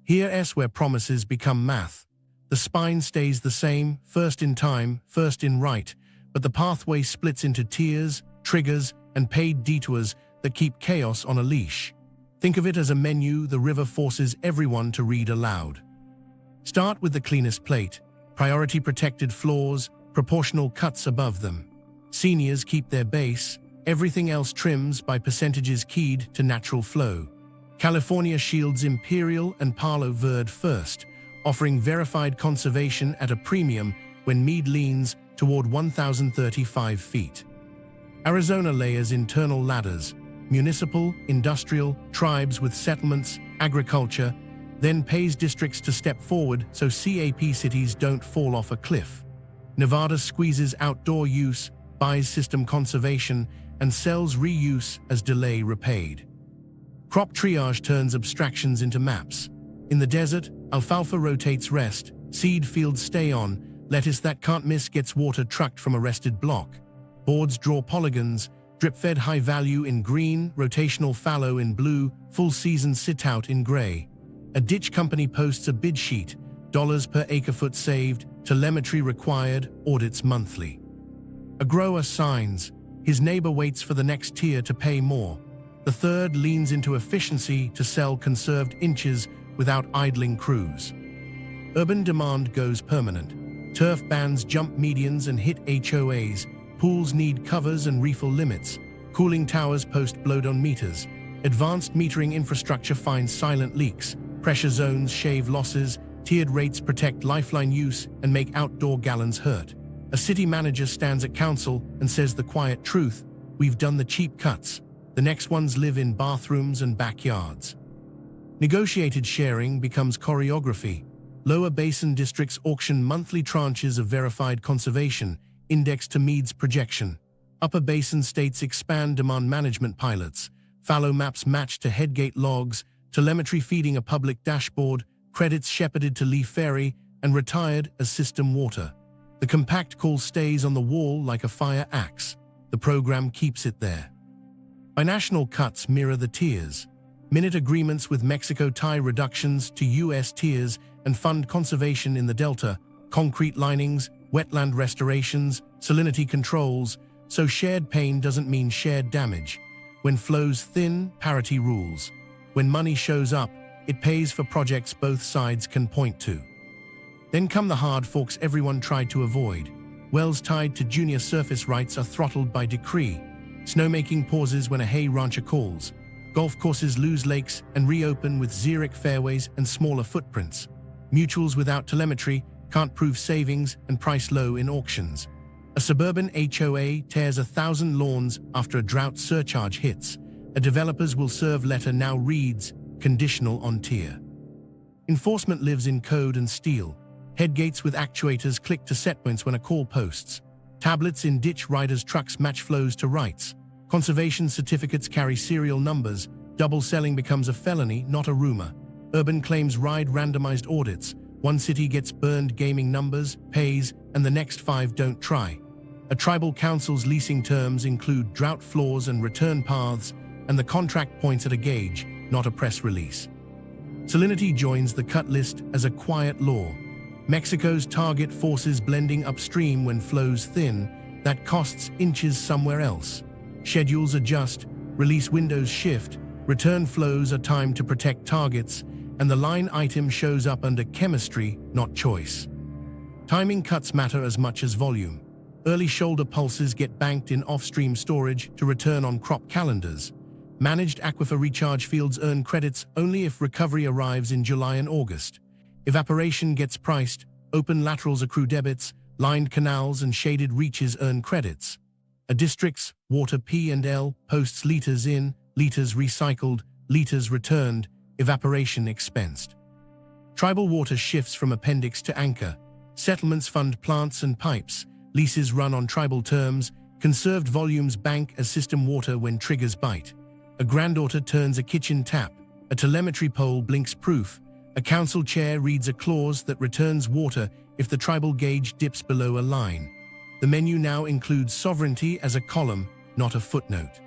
Here's where promises become math. The spine stays the same, first in time, first in right, but the pathway splits into tiers, triggers, and paid detours that keep chaos on a leash. Think of it as a menu the river forces everyone to read aloud. Start with the cleanest plate, priority protected floors, proportional cuts above them. Seniors keep their base, everything else trims by percentages keyed to natural flow. California shields Imperial and Palo Verde first, offering verified conservation at a premium when Mead leans toward 1,035 feet. Arizona layers internal ladders, municipal, industrial, tribes with settlements, agriculture, then pays districts to step forward so CAP cities don't fall off a cliff. Nevada squeezes outdoor use, buys system conservation, and sells reuse as delay repaid. Crop triage turns abstractions into maps. In the desert, alfalfa rotates rest, seed fields stay on, lettuce that can't miss gets water trucked from a rested block. Boards draw polygons, drip-fed high value in green, rotational fallow in blue, full season sit-out in gray. A ditch company posts a bid sheet, dollars per acre-foot saved, telemetry required, audits monthly. A grower signs, his neighbor waits for the next tier to pay more. The third leans into efficiency to sell conserved inches without idling crews. Urban demand goes permanent. Turf bans jump medians and hit HOAs. Pools need covers and refill limits. Cooling towers post blowdown meters. Advanced metering infrastructure finds silent leaks. Pressure zones shave losses. Tiered rates protect lifeline use and make outdoor gallons hurt. A city manager stands at council and says the quiet truth: we've done the cheap cuts. The next ones live in bathrooms and backyards. Negotiated sharing becomes choreography. Lower basin districts auction monthly tranches of verified conservation, indexed to Mead's projection. Upper basin states expand demand management pilots. Fallow maps match to headgate logs, telemetry feeding a public dashboard, credits shepherded to Lee Ferry and retired as system water. The compact call stays on the wall like a fire axe. The program keeps it there. Binational cuts mirror the tiers. Minute agreements with Mexico tie reductions to U.S. tiers and fund conservation in the Delta, concrete linings, wetland restorations, salinity controls, so shared pain doesn't mean shared damage. When flows thin, parity rules. When money shows up, it pays for projects both sides can point to. Then come the hard forks everyone tried to avoid. Wells tied to junior surface rights are throttled by decree. Snowmaking pauses when a hay rancher calls. Golf courses lose lakes and reopen with xeric fairways and smaller footprints. Mutuals without telemetry can't prove savings and price low in auctions. A suburban HOA tears 1,000 lawns after a drought surcharge hits. A developer's will serve letter now reads, conditional on tier. Enforcement lives in code and steel. Headgates with actuators click to setpoints when a call posts. Tablets in ditch riders' trucks match flows to rights. Conservation certificates carry serial numbers. Double selling becomes a felony, not a rumor. Urban claims ride randomized audits. One city gets burned gaming numbers, pays, and the next 5 don't try. A tribal council's leasing terms include drought floors and return paths, and the contract points at a gauge, not a press release. Salinity joins the cut list as a quiet law. Mexico's target forces blending upstream when flows thin, that costs inches somewhere else. Schedules adjust, release windows shift, return flows are timed to protect targets, and the line item shows up under chemistry, not choice. Timing cuts matter as much as volume. Early shoulder pulses get banked in off-stream storage to return on crop calendars. Managed aquifer recharge fields earn credits only if recovery arrives in July and August. Evaporation gets priced, open laterals accrue debits, lined canals and shaded reaches earn credits. A district's water P&L posts liters in, liters recycled, liters returned, evaporation expensed. Tribal water shifts from appendix to anchor. Settlements fund plants and pipes. Leases run on tribal terms. Conserved volumes bank as system water when triggers bite. A granddaughter turns a kitchen tap. A telemetry pole blinks proof. A council chair reads a clause that returns water if the tribal gauge dips below a line. The menu now includes sovereignty as a column, not a footnote.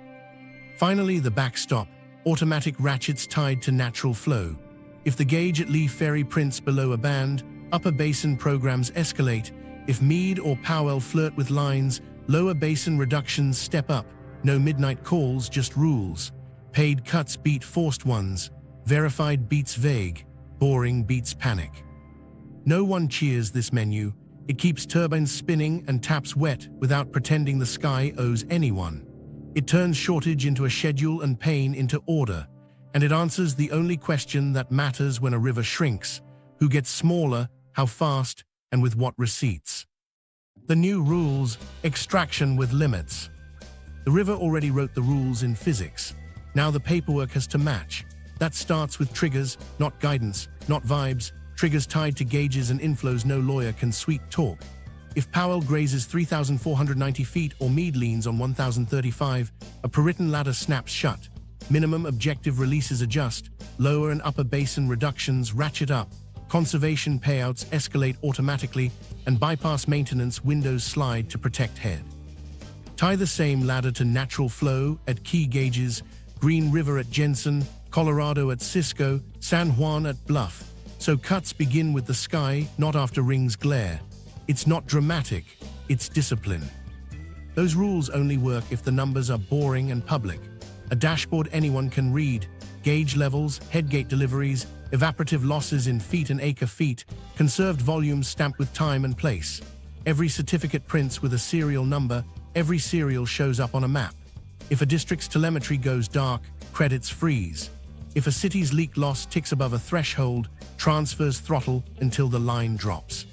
Finally, the backstop, automatic ratchets tied to natural flow. If the gauge at Lee Ferry prints below a band, upper basin programs escalate. If Mead or Powell flirt with lines, lower basin reductions step up. No midnight calls, just rules. Paid cuts beat forced ones. Verified beats vague. Boring beats panic. No one cheers this menu. It keeps turbines spinning and taps wet without pretending the sky owes anyone. It turns shortage into a schedule and pain into order. And it answers the only question that matters when a river shrinks. Who gets smaller, how fast, and with what receipts. The new rules, extraction with limits. The river already wrote the rules in physics. Now the paperwork has to match. That starts with triggers, not guidance, not vibes. Triggers tied to gauges and inflows no lawyer can sweet talk. If Powell grazes 3,490 feet or Mead leans on 1,035, a per-written ladder snaps shut. Minimum objective releases adjust. Lower and upper basin reductions ratchet up. Conservation payouts escalate automatically, and bypass maintenance windows slide to protect head. Tie the same ladder to natural flow at key gauges, Green River at Jensen, Colorado at Cisco, San Juan at Bluff. So cuts begin with the sky, not after rings glare. It's not dramatic, it's discipline. Those rules only work if the numbers are boring and public. A dashboard anyone can read, gauge levels, headgate deliveries, evaporative losses in feet and acre feet, conserved volumes stamped with time and place. Every certificate prints with a serial number, every serial shows up on a map. If a district's telemetry goes dark, credits freeze. If a city's leak loss ticks above a threshold, transfers throttle until the line drops.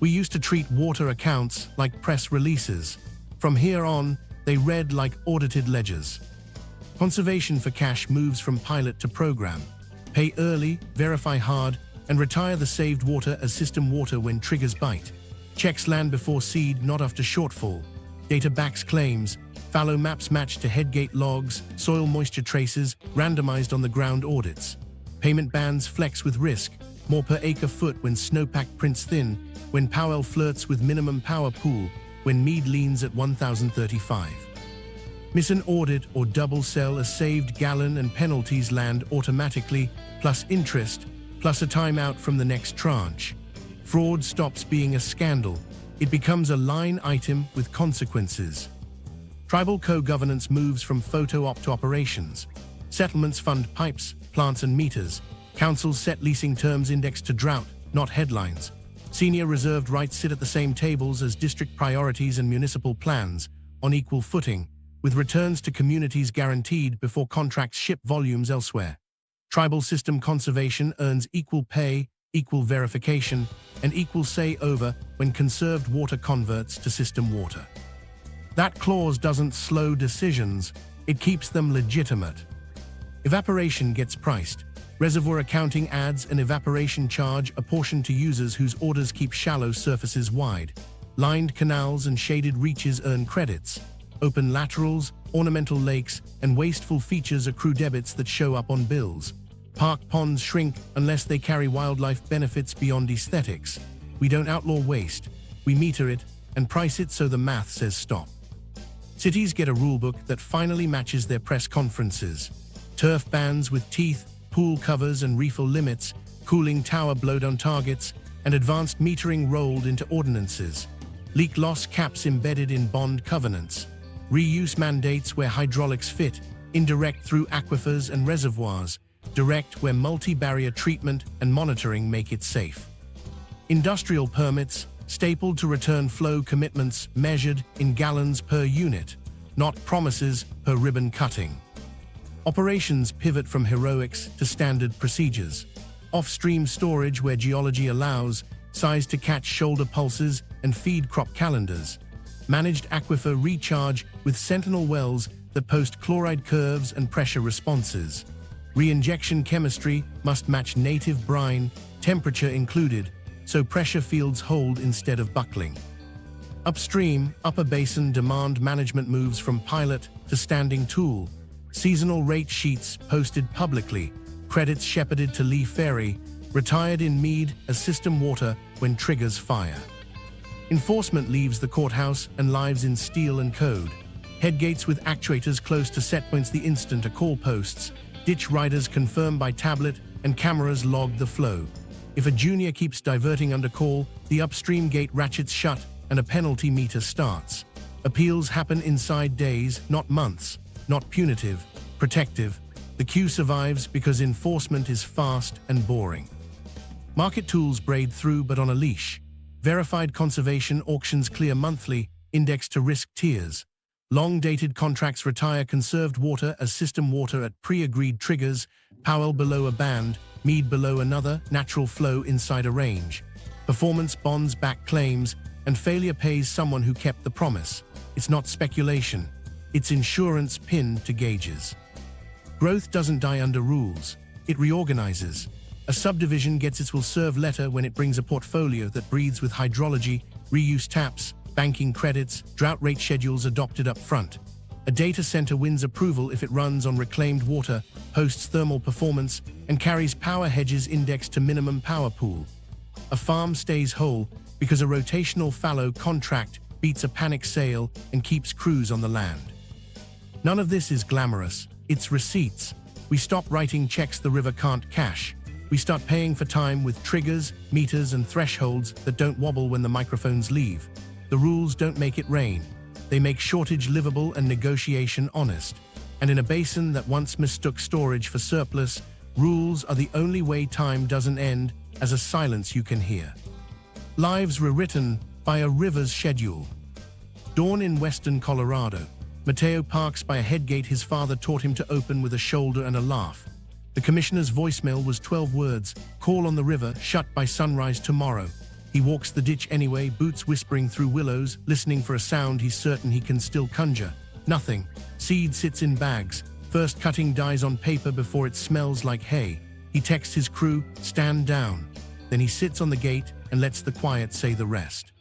We used to treat water accounts like press releases. From here on, they read like audited ledgers. Conservation for cash moves from pilot to program. Pay early, verify hard, and retire the saved water as system water when triggers bite. Checks land before seed, not after shortfall. Data backs claims. Fallow maps match to headgate logs, soil moisture traces, randomized on the ground audits. Payment bands flex with risk, more per acre foot when snowpack prints thin, when Powell flirts with minimum power pool, when Mead leans at 1,035. Miss an audit or double sell a saved gallon and penalties land automatically, plus interest, plus a timeout from the next tranche. Fraud stops being a scandal. It becomes a line item with consequences. Tribal co-governance moves from photo op to operations. Settlements fund pipes, plants and meters. Councils set leasing terms indexed to drought, not headlines. Senior reserved rights sit at the same tables as district priorities and municipal plans, on equal footing. with returns to communities guaranteed before contracts ship volumes elsewhere. Tribal system conservation earns equal pay, equal verification, and equal say over when conserved water converts to system water. That clause doesn't slow decisions, it keeps them legitimate. Evaporation gets priced. Reservoir accounting adds an evaporation charge apportioned to users whose orders keep shallow surfaces wide. Lined canals and shaded reaches earn credits. Open laterals, ornamental lakes, and wasteful features accrue debits that show up on bills. Park ponds shrink unless they carry wildlife benefits beyond aesthetics. We don't outlaw waste, we meter it and price it so the math says stop. Cities get a rulebook that finally matches their press conferences. Turf bans with teeth, pool covers and refill limits, cooling tower blowdown targets, and advanced metering rolled into ordinances. Leak loss caps embedded in bond covenants. Reuse mandates where hydraulics fit, indirect through aquifers and reservoirs, direct where multi-barrier treatment and monitoring make it safe. Industrial permits, stapled to return flow commitments measured in gallons per unit, not promises per ribbon cutting. Operations pivot from heroics to standard procedures. Off-stream storage where geology allows, sized to catch shoulder pulses and feed crop calendars. Managed aquifer recharge with sentinel wells that post chloride curves and pressure responses. Reinjection chemistry must match native brine, temperature included, so pressure fields hold instead of buckling. Upstream, upper basin demand management moves from pilot to standing tool. Seasonal rate sheets posted publicly, credits shepherded to Lee Ferry, retired in Mead as system water when triggers fire. Enforcement leaves the courthouse and lives in steel and code. Headgates with actuators close to setpoints the instant a call posts. Ditch riders confirm by tablet and cameras log the flow. If a junior keeps diverting under call, the upstream gate ratchets shut and a penalty meter starts. Appeals happen inside days, not months. Not punitive, protective. The queue survives because enforcement is fast and boring. Market tools braid through but on a leash. Verified conservation auctions clear monthly, indexed to risk tiers. Long-dated contracts retire conserved water as system water at pre-agreed triggers, Powell below a band, Mead below another, natural flow inside a range. Performance bonds back claims, and failure pays someone who kept the promise. It's not speculation. It's insurance pinned to gauges. Growth doesn't die under rules. It reorganizes. A subdivision gets its will serve letter when it brings a portfolio that breathes with hydrology, reuse taps, banking credits, drought rate schedules adopted up front. A data center wins approval if it runs on reclaimed water, hosts thermal performance, and carries power hedges indexed to minimum power pool. A farm stays whole because a rotational fallow contract beats a panic sale and keeps crews on the land. None of this is glamorous, it's receipts. We stop writing checks the river can't cash. We start paying for time with triggers, meters, and thresholds that don't wobble when the microphones leave. The rules don't make it rain. They make shortage livable and negotiation honest. And in a basin that once mistook storage for surplus, rules are the only way time doesn't end as a silence you can hear. Lives rewritten by a river's schedule. Dawn in western Colorado. Mateo parks by a headgate his father taught him to open with a shoulder and a laugh. The commissioner's voicemail was 12 words, call on the river, shut by sunrise tomorrow. He walks the ditch anyway, boots whispering through willows, listening for a sound he's certain he can still conjure. Nothing. Seed sits in bags. First cutting dies on paper before it smells like hay. He texts his crew, stand down. Then he sits on the gate and lets the quiet say the rest.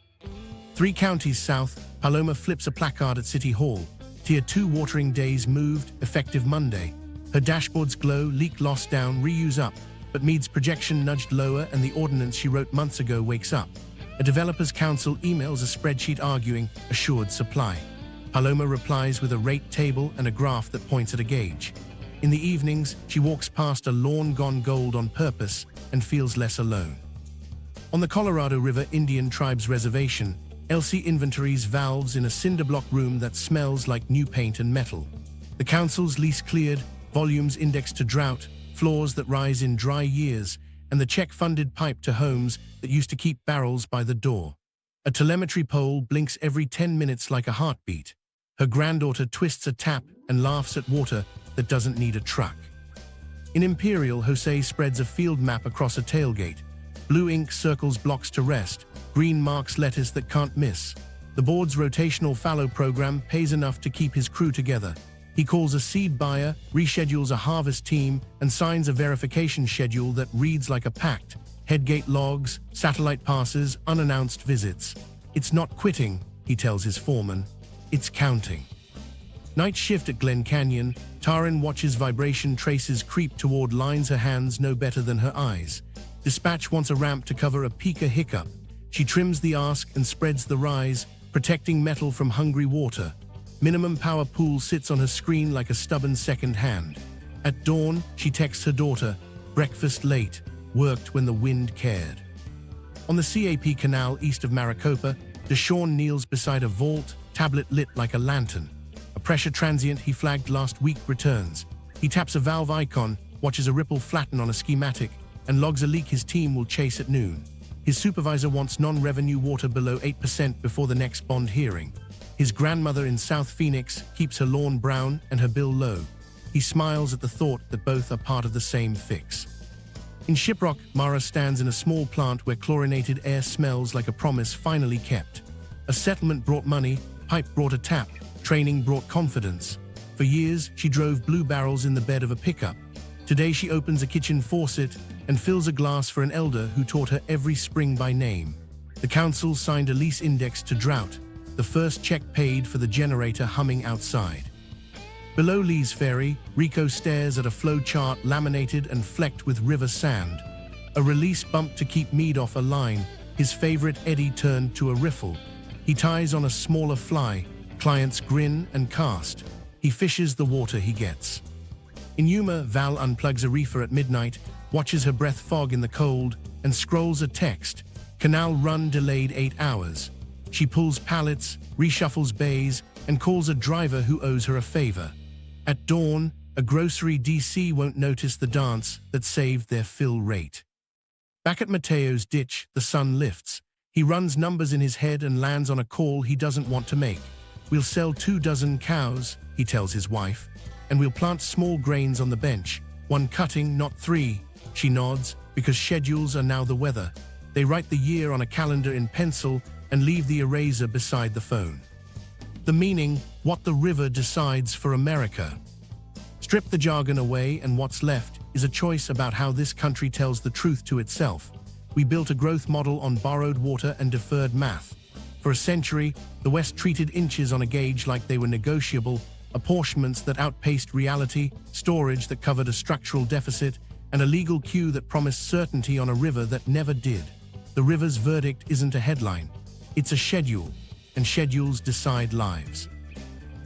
3 counties south, Paloma flips a placard at City Hall. Tier 2 watering days moved, effective Monday. Her dashboards glow, leak loss down, reuse up. But Mead's projection nudged lower and the ordinance she wrote months ago wakes up. A developer's council emails a spreadsheet arguing assured supply. Paloma replies with a rate table and a graph that points at a gauge. In the evenings, she walks past a lawn gone gold on purpose and feels less alone. On the Colorado River Indian Tribes Reservation, Elsie inventories valves in a cinder-block room that smells like new paint and metal. The council's lease cleared, volumes indexed to drought, floors that rise in dry years, and the check-funded pipe to homes that used to keep barrels by the door. A telemetry pole blinks every 10 minutes like a heartbeat. Her granddaughter twists a tap and laughs at water that doesn't need a truck. In Imperial, Jose spreads a field map across a tailgate. Blue ink circles blocks to rest, green marks lettuce that can't miss. The board's rotational fallow program pays enough to keep his crew together. He calls a seed buyer, reschedules a harvest team, and signs a verification schedule that reads like a pact. Headgate logs, satellite passes, unannounced visits. It's not quitting, he tells his foreman. It's counting. Night shift at Glen Canyon, Tarin watches vibration traces creep toward lines her hands know better than her eyes. Dispatch wants a ramp to cover a Pika hiccup. She trims the ask and spreads the rise, protecting metal from hungry water. Minimum power pool sits on her screen like a stubborn second hand. At dawn, she texts her daughter, breakfast late, worked when the wind cared. On the CAP Canal east of Maricopa, Deshawn kneels beside a vault, tablet lit like a lantern. A pressure transient he flagged last week returns. He taps a valve icon, watches a ripple flatten on a schematic, and logs a leak his team will chase at noon. His supervisor wants non-revenue water below 8% before the next bond hearing. His grandmother in South Phoenix keeps her lawn brown and her bill low. He smiles at the thought that both are part of the same fix. In Shiprock, Mara stands in a small plant where chlorinated air smells like a promise finally kept. A settlement brought money, pipe brought a tap, training brought confidence. For years, she drove blue barrels in the bed of a pickup. Today she opens a kitchen faucet and fills a glass for an elder who taught her every spring by name. The council signed a lease index to drought, the first check paid for the generator humming outside. Below Lee's Ferry, Rico stares at a flow chart laminated and flecked with river sand. A release bump to keep Mead off a line, his favorite eddy turned to a riffle. He ties on a smaller fly, clients grin and cast. He fishes the water he gets. In Yuma, Val unplugs a reefer at midnight, watches her breath fog in the cold, and scrolls a text. Canal run delayed 8 hours. She pulls pallets, reshuffles bays, and calls a driver who owes her a favor. At dawn, a grocery DC won't notice the dance that saved their fill rate. Back at Mateo's ditch, the sun lifts. He runs numbers in his head and lands on a call he doesn't want to make. We'll sell 24 cows, he tells his wife, and we'll plant small grains on the bench, 1 cutting, not 3. She nods, because schedules are now the weather. They write the year on a calendar in pencil and leave the eraser beside the phone. The meaning, what the river decides for America. Strip the jargon away and what's left is a choice about how this country tells the truth to itself. We built a growth model on borrowed water and deferred math. For a century, the West treated inches on a gauge like they were negotiable, apportionments that outpaced reality, storage that covered a structural deficit, and a legal queue that promised certainty on a river that never did. The river's verdict isn't a headline. It's a schedule, and schedules decide lives.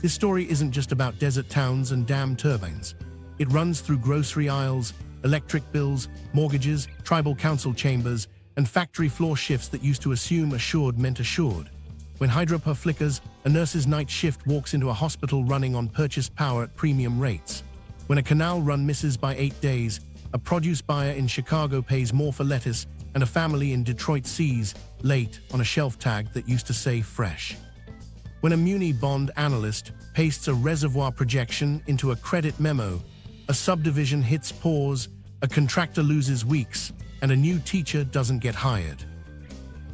This story isn't just about desert towns and dam turbines. It runs through grocery aisles, electric bills, mortgages, tribal council chambers, and factory floor shifts that used to assume assured meant assured. When hydropower flickers, a nurse's night shift walks into a hospital running on purchased power at premium rates. When a canal run misses by 8 days, a produce buyer in Chicago pays more for lettuce, and a family in Detroit sees late on a shelf tag that used to say fresh. When a muni bond analyst pastes a reservoir projection into a credit memo, a subdivision hits pause, a contractor loses weeks, and a new teacher doesn't get hired.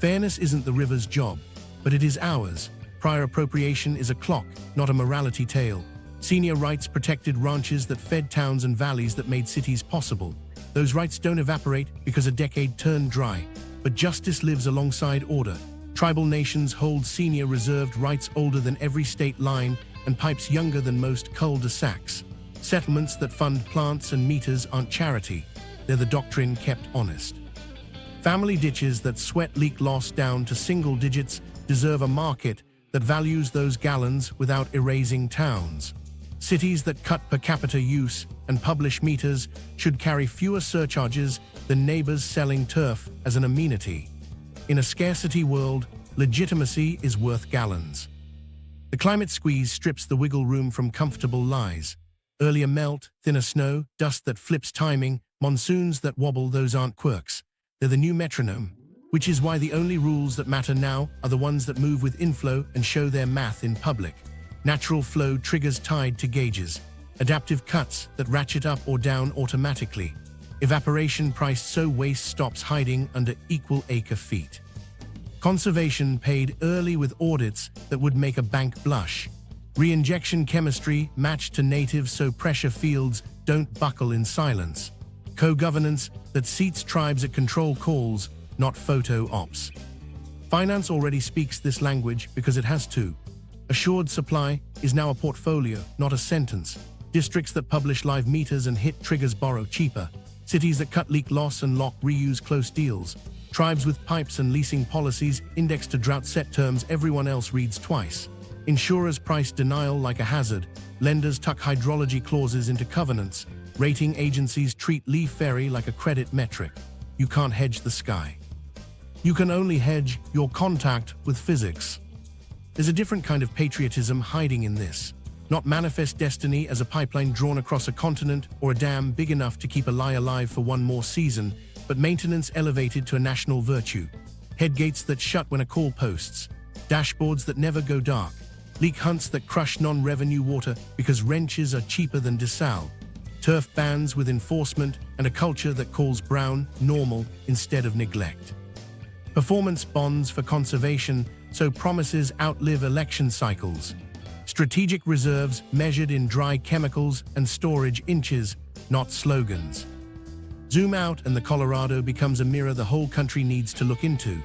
Fairness isn't the river's job, but it is ours. Prior appropriation is a clock, not a morality tale. Senior rights protected ranches that fed towns and valleys that made cities possible. Those rights don't evaporate because a decade turned dry, but justice lives alongside order. Tribal nations hold senior reserved rights older than every state line and pipes younger than most cul-de-sacs. Settlements that fund plants and meters aren't charity. They're the doctrine kept honest. Family ditches that sweat leak loss down to single digits deserve a market that values those gallons without erasing towns. Cities that cut per capita use and publish meters should carry fewer surcharges than neighbors selling turf as an amenity. In a scarcity world, legitimacy is worth gallons. The climate squeeze strips the wiggle room from comfortable lies. Earlier melt, thinner snow, dust that flips timing, monsoons that wobble, those aren't quirks. They're the new metronome, which is why the only rules that matter now are the ones that move with inflow and show their math in public. Natural flow triggers tied to gauges. Adaptive cuts that ratchet up or down automatically. Evaporation priced so waste stops hiding under equal acre feet. Conservation paid early with audits that would make a bank blush. Reinjection chemistry matched to native so pressure fields don't buckle in silence. Co-governance that seats tribes at control calls, not photo ops. Finance already speaks this language because it has to. Assured supply is now a portfolio, not a sentence. Districts that publish live meters and hit triggers borrow cheaper. Cities that cut leak loss and lock reuse close deals. Tribes with pipes and leasing policies indexed to drought set terms everyone else reads twice. Insurers price denial like a hazard. Lenders tuck hydrology clauses into covenants. Rating agencies treat leaf ferry like a credit metric. You can't hedge the sky. You can only hedge your contact with physics. There's a different kind of patriotism hiding in this. Not manifest destiny as a pipeline drawn across a continent or a dam big enough to keep a lie alive for one more season, but maintenance elevated to a national virtue. Headgates that shut when a call posts. Dashboards that never go dark. Leak hunts that crush non-revenue water because wrenches are cheaper than desal. Turf bans with enforcement and a culture that calls brown normal instead of neglect. Performance bonds for conservation so promises outlive election cycles. Strategic reserves measured in dry chemicals and storage inches, not slogans. Zoom out and the Colorado becomes a mirror the whole country needs to look into.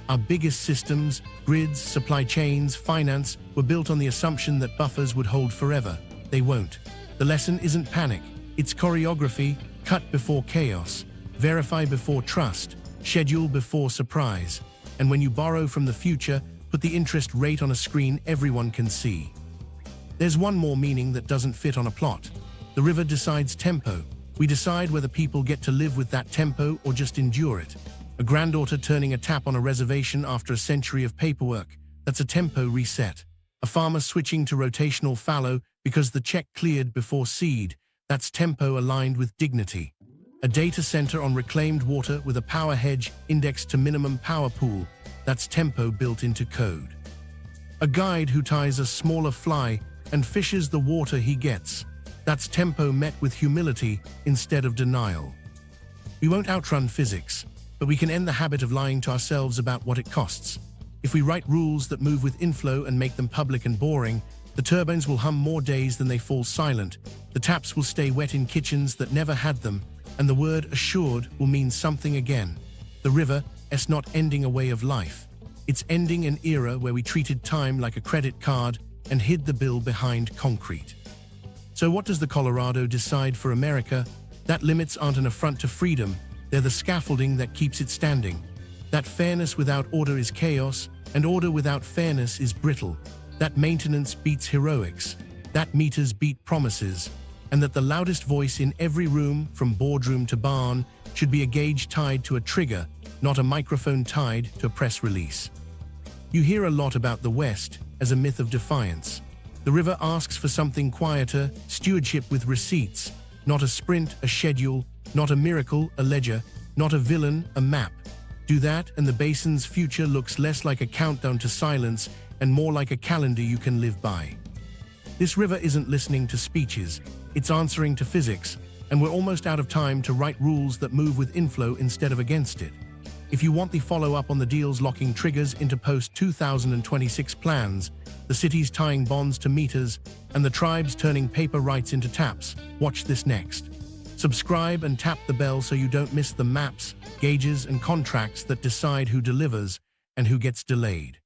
Our biggest systems, grids, supply chains, finance, were built on the assumption that buffers would hold forever. They won't. The lesson isn't panic. It's choreography, cut before chaos, verify before trust, schedule before surprise. And when you borrow from the future, put the interest rate on a screen everyone can see. There's one more meaning that doesn't fit on a plot. The river decides tempo. We decide whether people get to live with that tempo or just endure it. A granddaughter turning a tap on a reservation after a century of paperwork. That's a tempo reset. A farmer switching to rotational fallow because the check cleared before seed. That's tempo aligned with dignity. A data center on reclaimed water with a power hedge indexed to minimum power pool. That's tempo built into code. A guide who ties a smaller fly and fishes the water he gets. That's tempo met with humility instead of denial. We won't outrun physics, but we can end the habit of lying to ourselves about what it costs. If we write rules that move with inflow and make them public and boring, the turbines will hum more days than they fall silent, the taps will stay wet in kitchens that never had them, and the word assured will mean something again. The river is not ending a way of life. It's ending an era where we treated time like a credit card and hid the bill behind concrete. So what does the Colorado decide for America? That limits aren't an affront to freedom, they're the scaffolding that keeps it standing. That fairness without order is chaos, and order without fairness is brittle. That maintenance beats heroics, that meters beat promises, and that the loudest voice in every room, from boardroom to barn, should be a gauge tied to a trigger, not a microphone tied to a press release. You hear a lot about the West as a myth of defiance. The river asks for something quieter, stewardship with receipts, not a sprint, a schedule, not a miracle, a ledger, not a villain, a map. Do that and the basin's future looks less like a countdown to silence and more like a calendar you can live by. This river isn't listening to speeches, it's answering to physics, and we're almost out of time to write rules that move with inflow instead of against it. If you want the follow-up on the deals locking triggers into post-2026 plans, the cities tying bonds to meters, and the tribes turning paper rights into taps, watch this next. Subscribe and tap the bell so you don't miss the maps, gauges, and contracts that decide who delivers and who gets delayed.